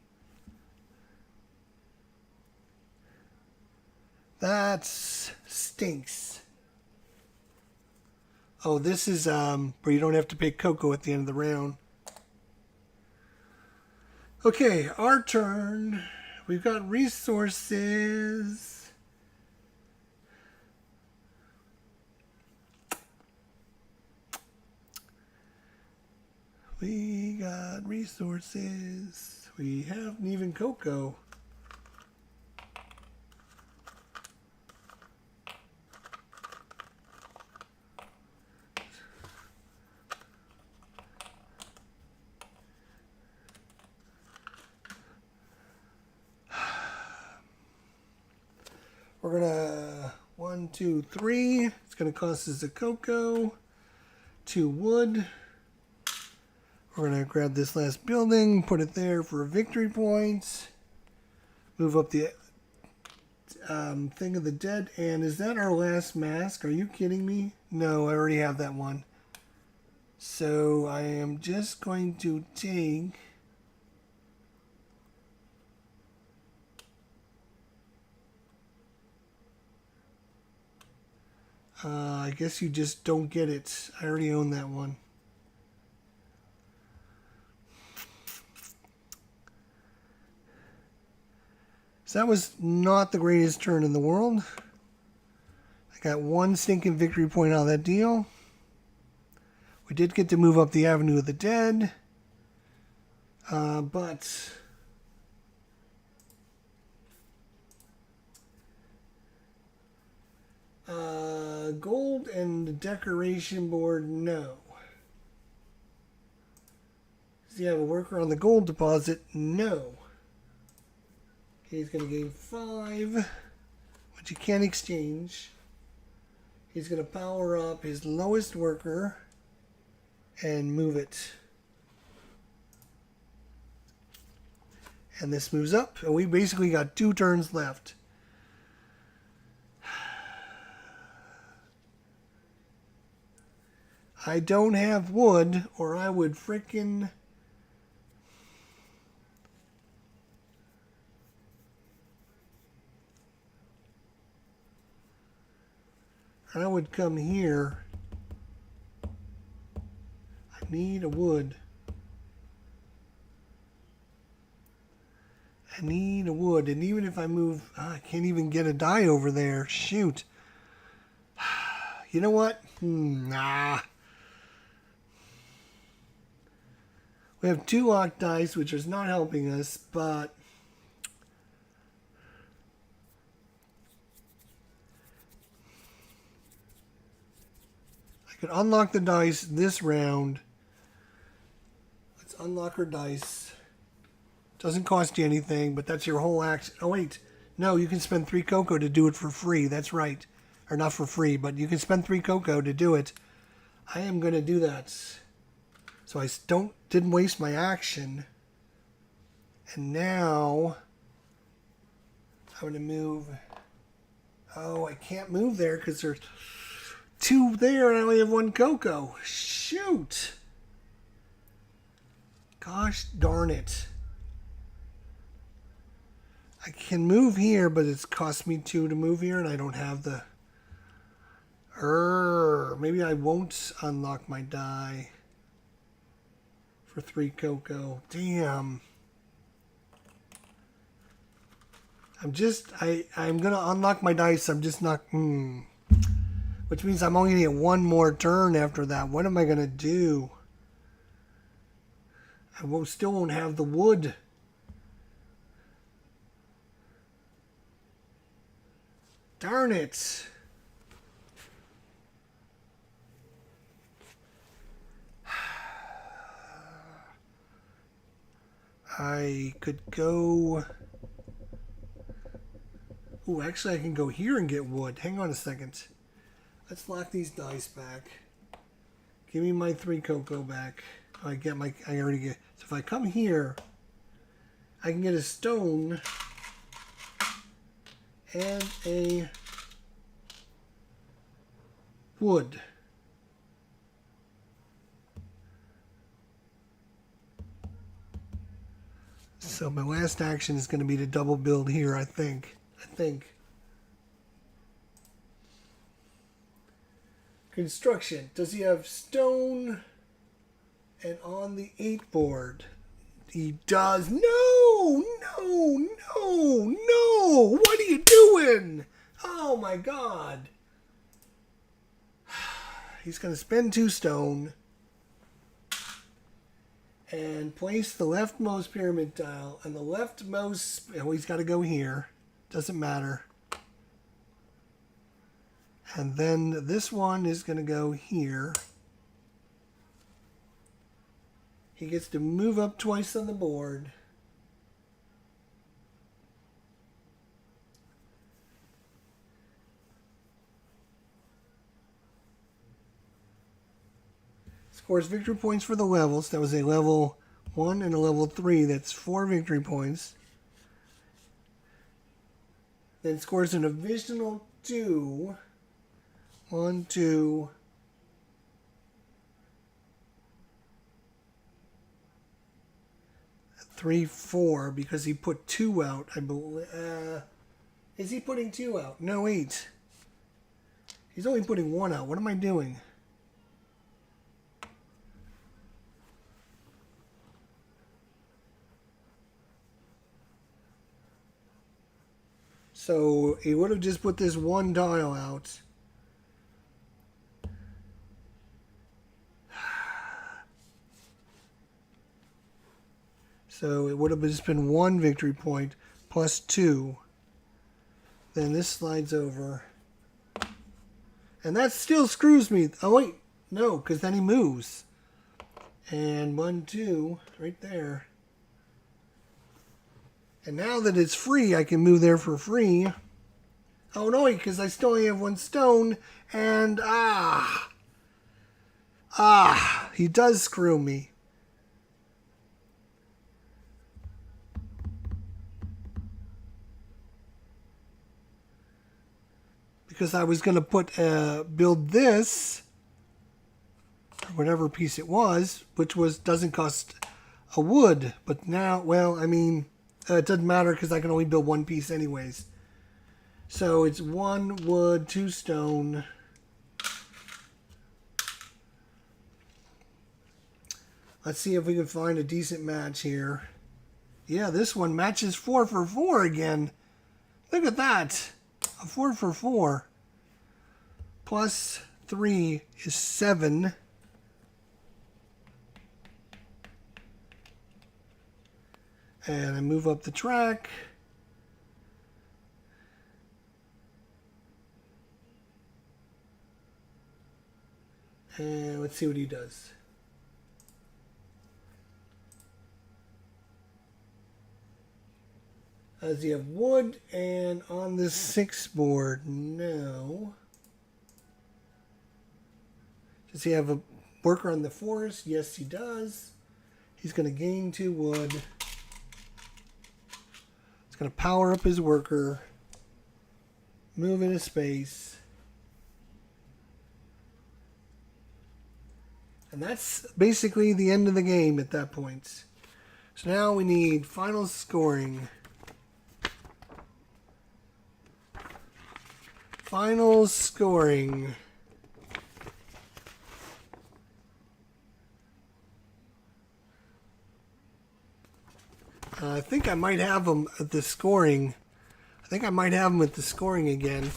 That stinks. Oh, this is where you don't have to pay cocoa at the end of the round. Okay, our turn. We've got resources. We got resources. We haven't even cocoa. We're gonna 1, 2, 3. It's gonna cost us a cocoa, 2 wood. We're gonna grab this last building, put it there for victory points. Move up the thing of the dead. And is that our last mask? Are you kidding me? No, I already have that one. So I am just going to take. I guess you just don't get it. I already own that one. So that was not the greatest turn in the world. I got 1 stinking victory point out of that deal. We did get to move up the Avenue of the Dead. But gold and decoration board, no. Does he have a worker on the gold deposit? No. Okay, he's going to gain 5, which he can't exchange. He's going to power up his lowest worker and move it. And this moves up, and we basically got 2 turns left. I don't have wood, or I would frickin'... I would come here. I need a wood. I need a wood. And even if I move... I can't even get a die over there. Shoot. You know what? Nah. We have 2 locked dice, which is not helping us, but... I could unlock the dice this round. Let's unlock our dice. Doesn't cost you anything, but that's your whole action. Oh, wait. No, you can spend 3 cocoa to do it for free. That's right. Or not for free, but you can spend 3 cocoa to do it. I am going to do that. So I didn't waste my action. And now I'm going to move. Oh, I can't move there because there's 2 there and I only have 1 cocoa. Shoot. Gosh darn it. I can move here, but it's cost me 2 to move here and I don't have the... Maybe I won't unlock my die. For 3 cocoa. Damn. I'm going to unlock my dice. I'm just not, which means I'm only going to get one more turn after that. What am I going to do? Still won't have the wood. Darn it. I could go... Ooh, actually I can go here and get wood. Hang on a second. Let's lock these dice back. Give me my 3 cocoa back. I already get... So if I come here, I can get a stone and a wood. So my last action is going to be to double build here, I think. Construction. Does he have stone and on the 8 board? He does. No! What are you doing? Oh my god. He's going to spend 2 stone and place the leftmost pyramid tile and the leftmost... Oh, he's got to go here. Doesn't matter. And then this one is going to go here. He gets to move up twice on the board. Scores victory points for the levels. That was a level 1 and a level 3. That's 4 victory points. Then scores an additional 2. 1, 2. 3, 4, because he put 2 out, I believe. Is he putting 2 out? No, 8. He's only putting 1 out. What am I doing? So he would have just put this 1 tile out. So it would have just been 1 victory point plus 2. Then this slides over. And that still screws me. Oh, wait. No, because then he moves. And 1, 2, right there. And now that it's free, I can move there for free. Oh, no, because I still only have 1 stone. And, he does screw me. Because I was going to build this, or whatever piece it was, which doesn't cost a wood. But now, well, I mean, it doesn't matter because I can only build 1 piece anyways. So it's 1 wood, 2 stone. Let's see if we can find a decent match here. Yeah, this one matches 4 for 4 again. Look at that. A 4 for 4 plus 3 is 7. And I move up the track. And let's see what he does. Does he have wood? And on the 6 board, no. Does he have a worker on the forest? Yes, he does. He's going to gain 2 wood. He's going to power up his worker. Move into space. And that's basically the end of the game at that point. So now we need final scoring. Final scoring. I think I might have them at the scoring I think I might have him with the scoring again.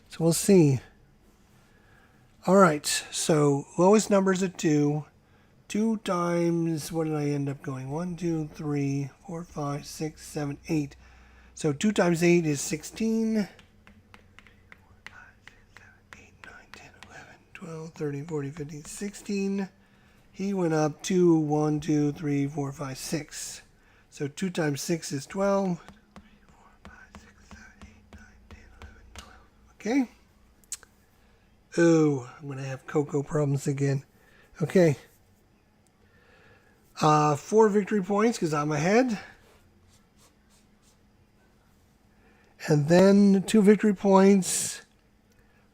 So we'll see. All right, so lowest numbers at 2. 2 times, what did I end up going? 1, 2, 3, 4, 5, 6, 7, 8. So 2 times 8 is 16. 8, 9, 10, 11, 12, 13, 14, 15, 16. He went up 2, 1, 2, 3, 4, 5, 6. So 2 times 6 is 12. 3, 4, 5, 6, 7, 8, 9, 10, 11, 12. Okay. Oh, I'm going to have cocoa problems again. Okay. 4 victory points because I'm ahead. And then 2 victory points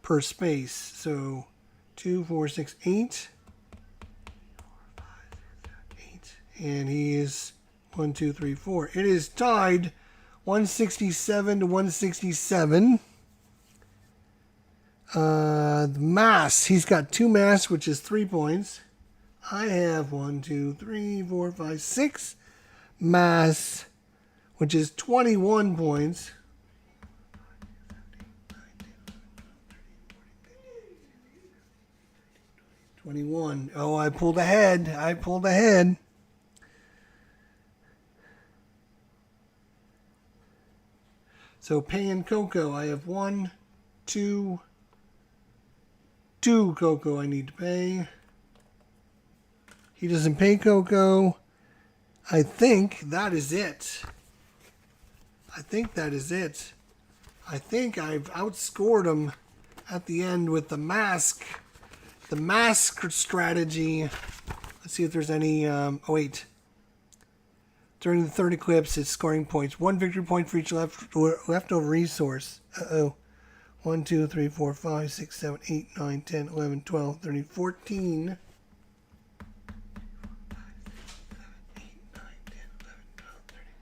per space. So 2, 4, 6, 8. 4, 5, 6, 7, 8. And he is 1, 2, 3, 4. It is tied 167 to 167. The mass, he's got 2 mass, which is 3 points. I have 1, 2, 3, 4, 5, 6 mass, which is 21 points. 21. Oh, I pulled ahead. I pulled ahead. So paying Coco, I have 1, 2 Coco I need to pay. He doesn't pay Coco. I think that is it. I think that is it. I think I've outscored him at the end with the mask. The mask strategy. Let's see if there's any... oh, wait. During the third eclipse, it's scoring points. 1 victory point for each leftover resource. Uh-oh. 1, 2, 3, 4, 5, 6, 7, 8, 9, 10, 11, 12, 13, 14.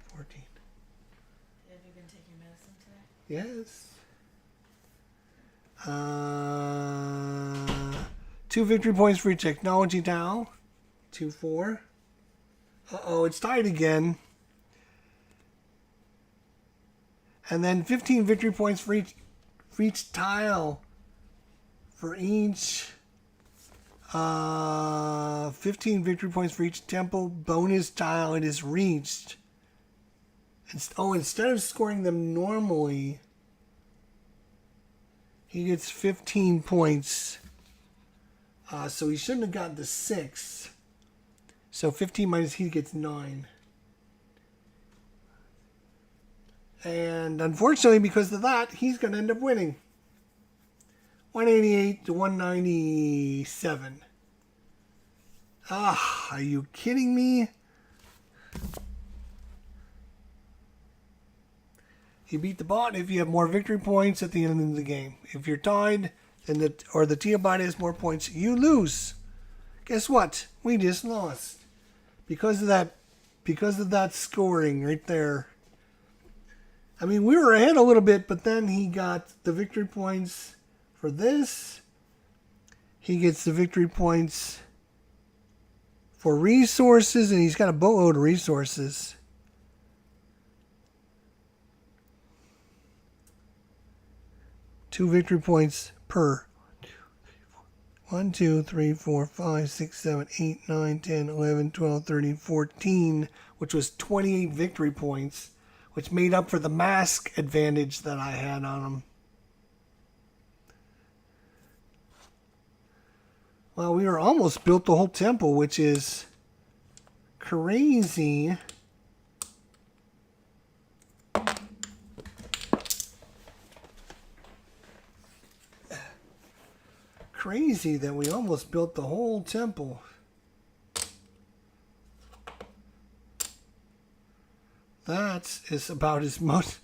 14. Have you been taking medicine today? Yes. 2 victory points for each technology tile. 2, 4. Uh-oh, it's tied again. And then 15 victory points for each tile. For each 15 victory points for each temple bonus tile it is reached. Instead of scoring them normally, he gets 15 points. So he shouldn't have gotten the 6. So 15 minus he gets 9. And unfortunately, because of that, he's going to end up winning. 188 to 197. Ah, are you kidding me? You beat the bot if you have more victory points at the end of the game. If you're tied, then the Teobot has more points, you lose. Guess what? We just lost. Because of that scoring right there. I mean, we were ahead a little bit, but then he got the victory points for this. He gets the victory points for resources, and he's got a boatload of resources. Two victory points per. 1, 2, 3, 4, 5, 6, 7, 8, 9, 10, 11, 12, 13, 14, which was 28 victory points, which made up for the mask advantage that I had on him. Well, we were almost built the whole temple, which is crazy. Crazy that we almost built the whole temple. That is about as much.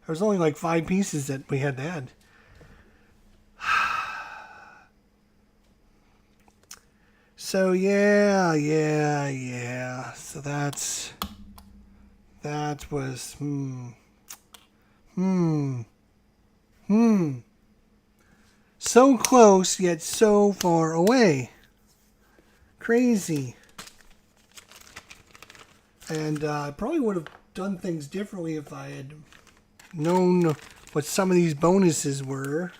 There's only like 5 pieces that we had to add. So yeah. So that was so close yet so far away. Crazy. And I probably would have done things differently if I had known what some of these bonuses were.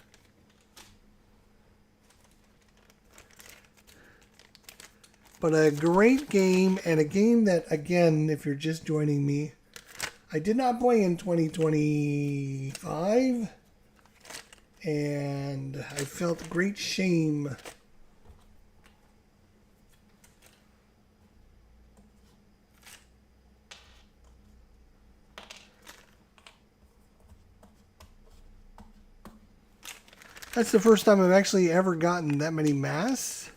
But a great game, and a game that, again, if you're just joining me, I did not play in 2025, and I felt great shame. That's the first time I've actually ever gotten that many masks.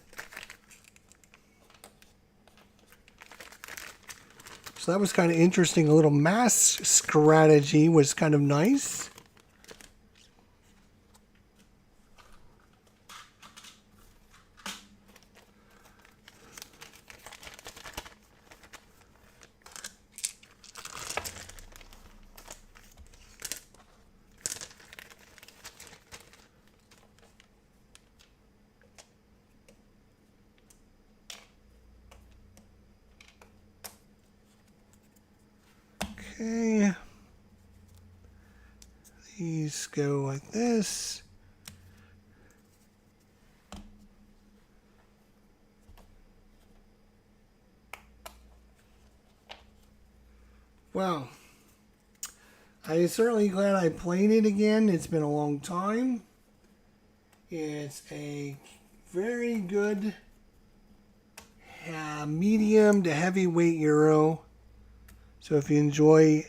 So that was kind of interesting. A little mask strategy was kind of nice. Okay. These go like this. Wow. I'm certainly glad I played it again. It's been a long time. It's a very good medium to heavyweight Euro. So if you enjoy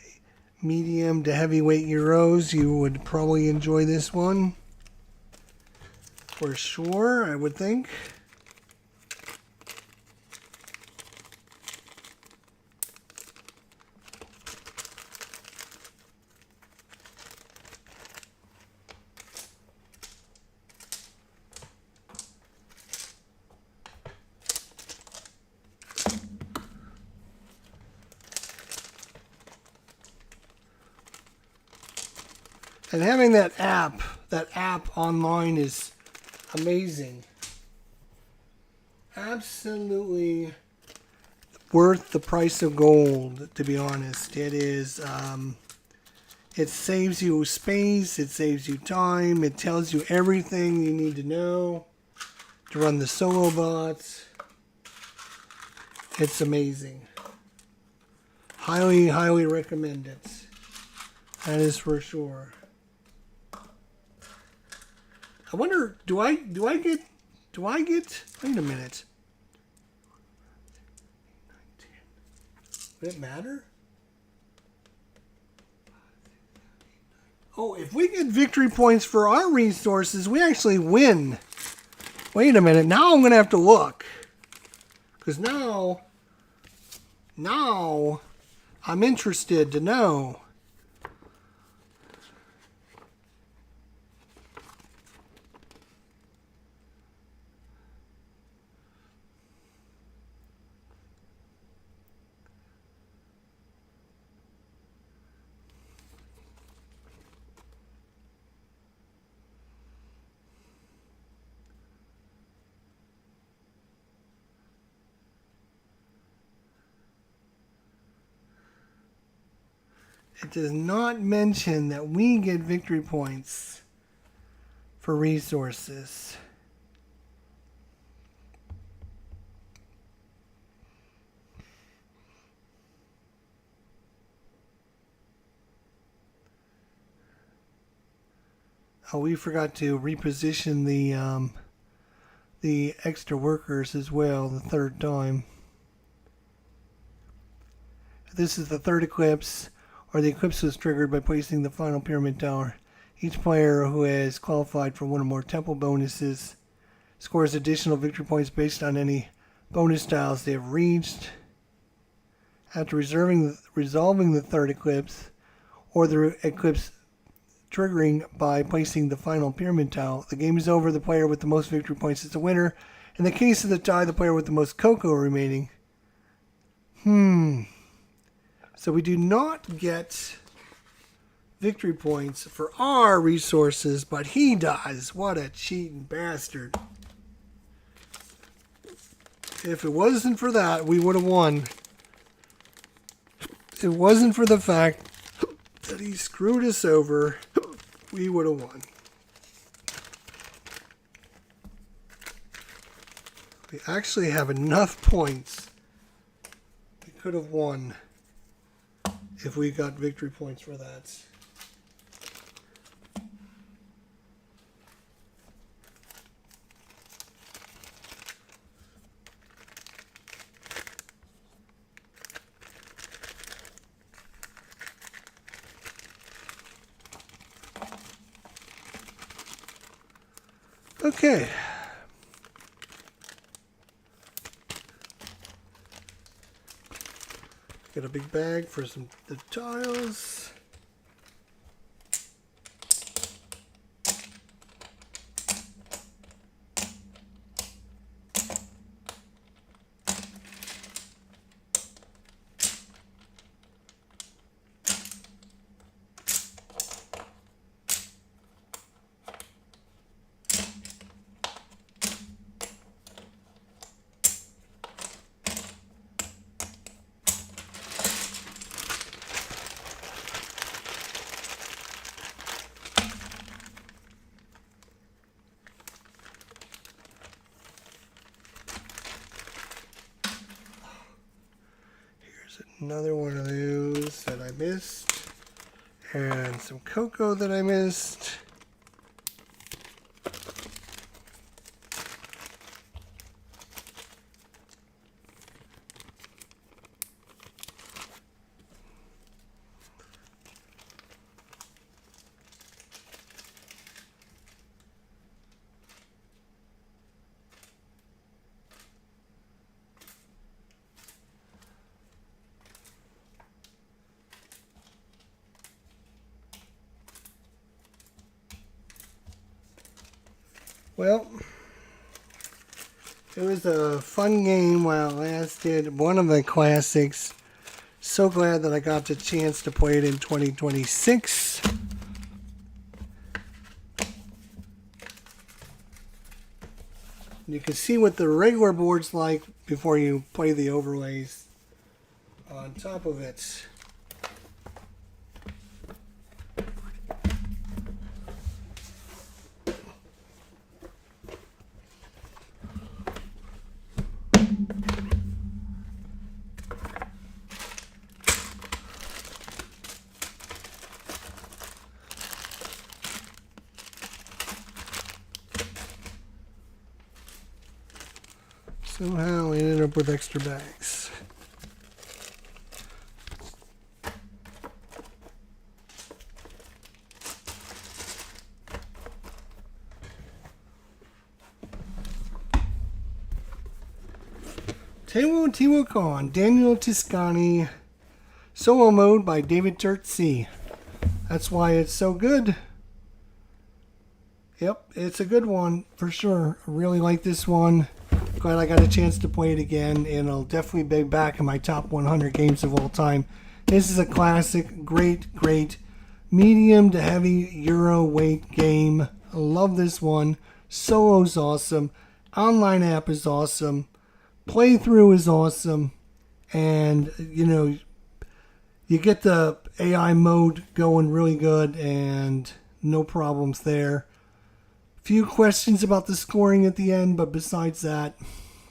medium to heavyweight Euros, you would probably enjoy this one. For sure, I would think. And having that app online is amazing. Absolutely worth the price of gold, to be honest. It is, it saves you space, it saves you time, it tells you everything you need to know to run the solo bots. It's amazing. Highly, highly recommend it. That is for sure. I wonder, do I get, wait a minute. Would it matter? Oh, if we get victory points for our resources, we actually win. Wait a minute, now I'm going to have to look. Because now I'm interested to know. It does not mention that we get victory points for resources. Oh, we forgot to reposition the extra workers as well the third time. This is the third eclipse, or the eclipse was triggered by placing the final pyramid tower. Each player who has qualified for one or more temple bonuses scores additional victory points based on any bonus tiles they have reached. After resolving the third eclipse, or the eclipse triggering by placing the final pyramid tile, the game is over. The player with the most victory points is the winner. In the case of the tie, the player with the most cocoa remaining. So we do not get victory points for our resources, but he does. What a cheating bastard. If it wasn't for that, we would have won. It wasn't for the fact that he screwed us over. We would have won. We actually have enough points. We could have won if we got victory points for that. Okay. Got a big bag for the tiles. Another one of those that I missed. And some cocoa that I missed. Well, it was a fun game while it lasted. One of the classics. So glad that I got the chance to play it in 2026. You can see what the regular board's like before you play the overlays on top of it. Somehow we ended up with extra bags. Teotihuacan, Daniel Tiscani, solo mode by David Turtzy. That's why it's so good. Yep, it's a good one for sure. I really like this one. Glad I got a chance to play it again, and I'll definitely be back in my top 100 games of all time. This is a classic, great medium to heavy Euro weight game. I love this one. Solo's awesome. Online app is awesome. Playthrough is awesome. And, you get the AI mode going really good, and no problems there. Few questions about the scoring at the end, but besides that,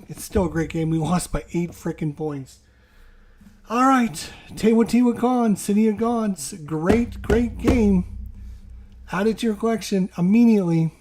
it's still a great game. We lost by 8 freaking points. All right, Teotihuacan, City of Gods, great game. Add it to your collection immediately.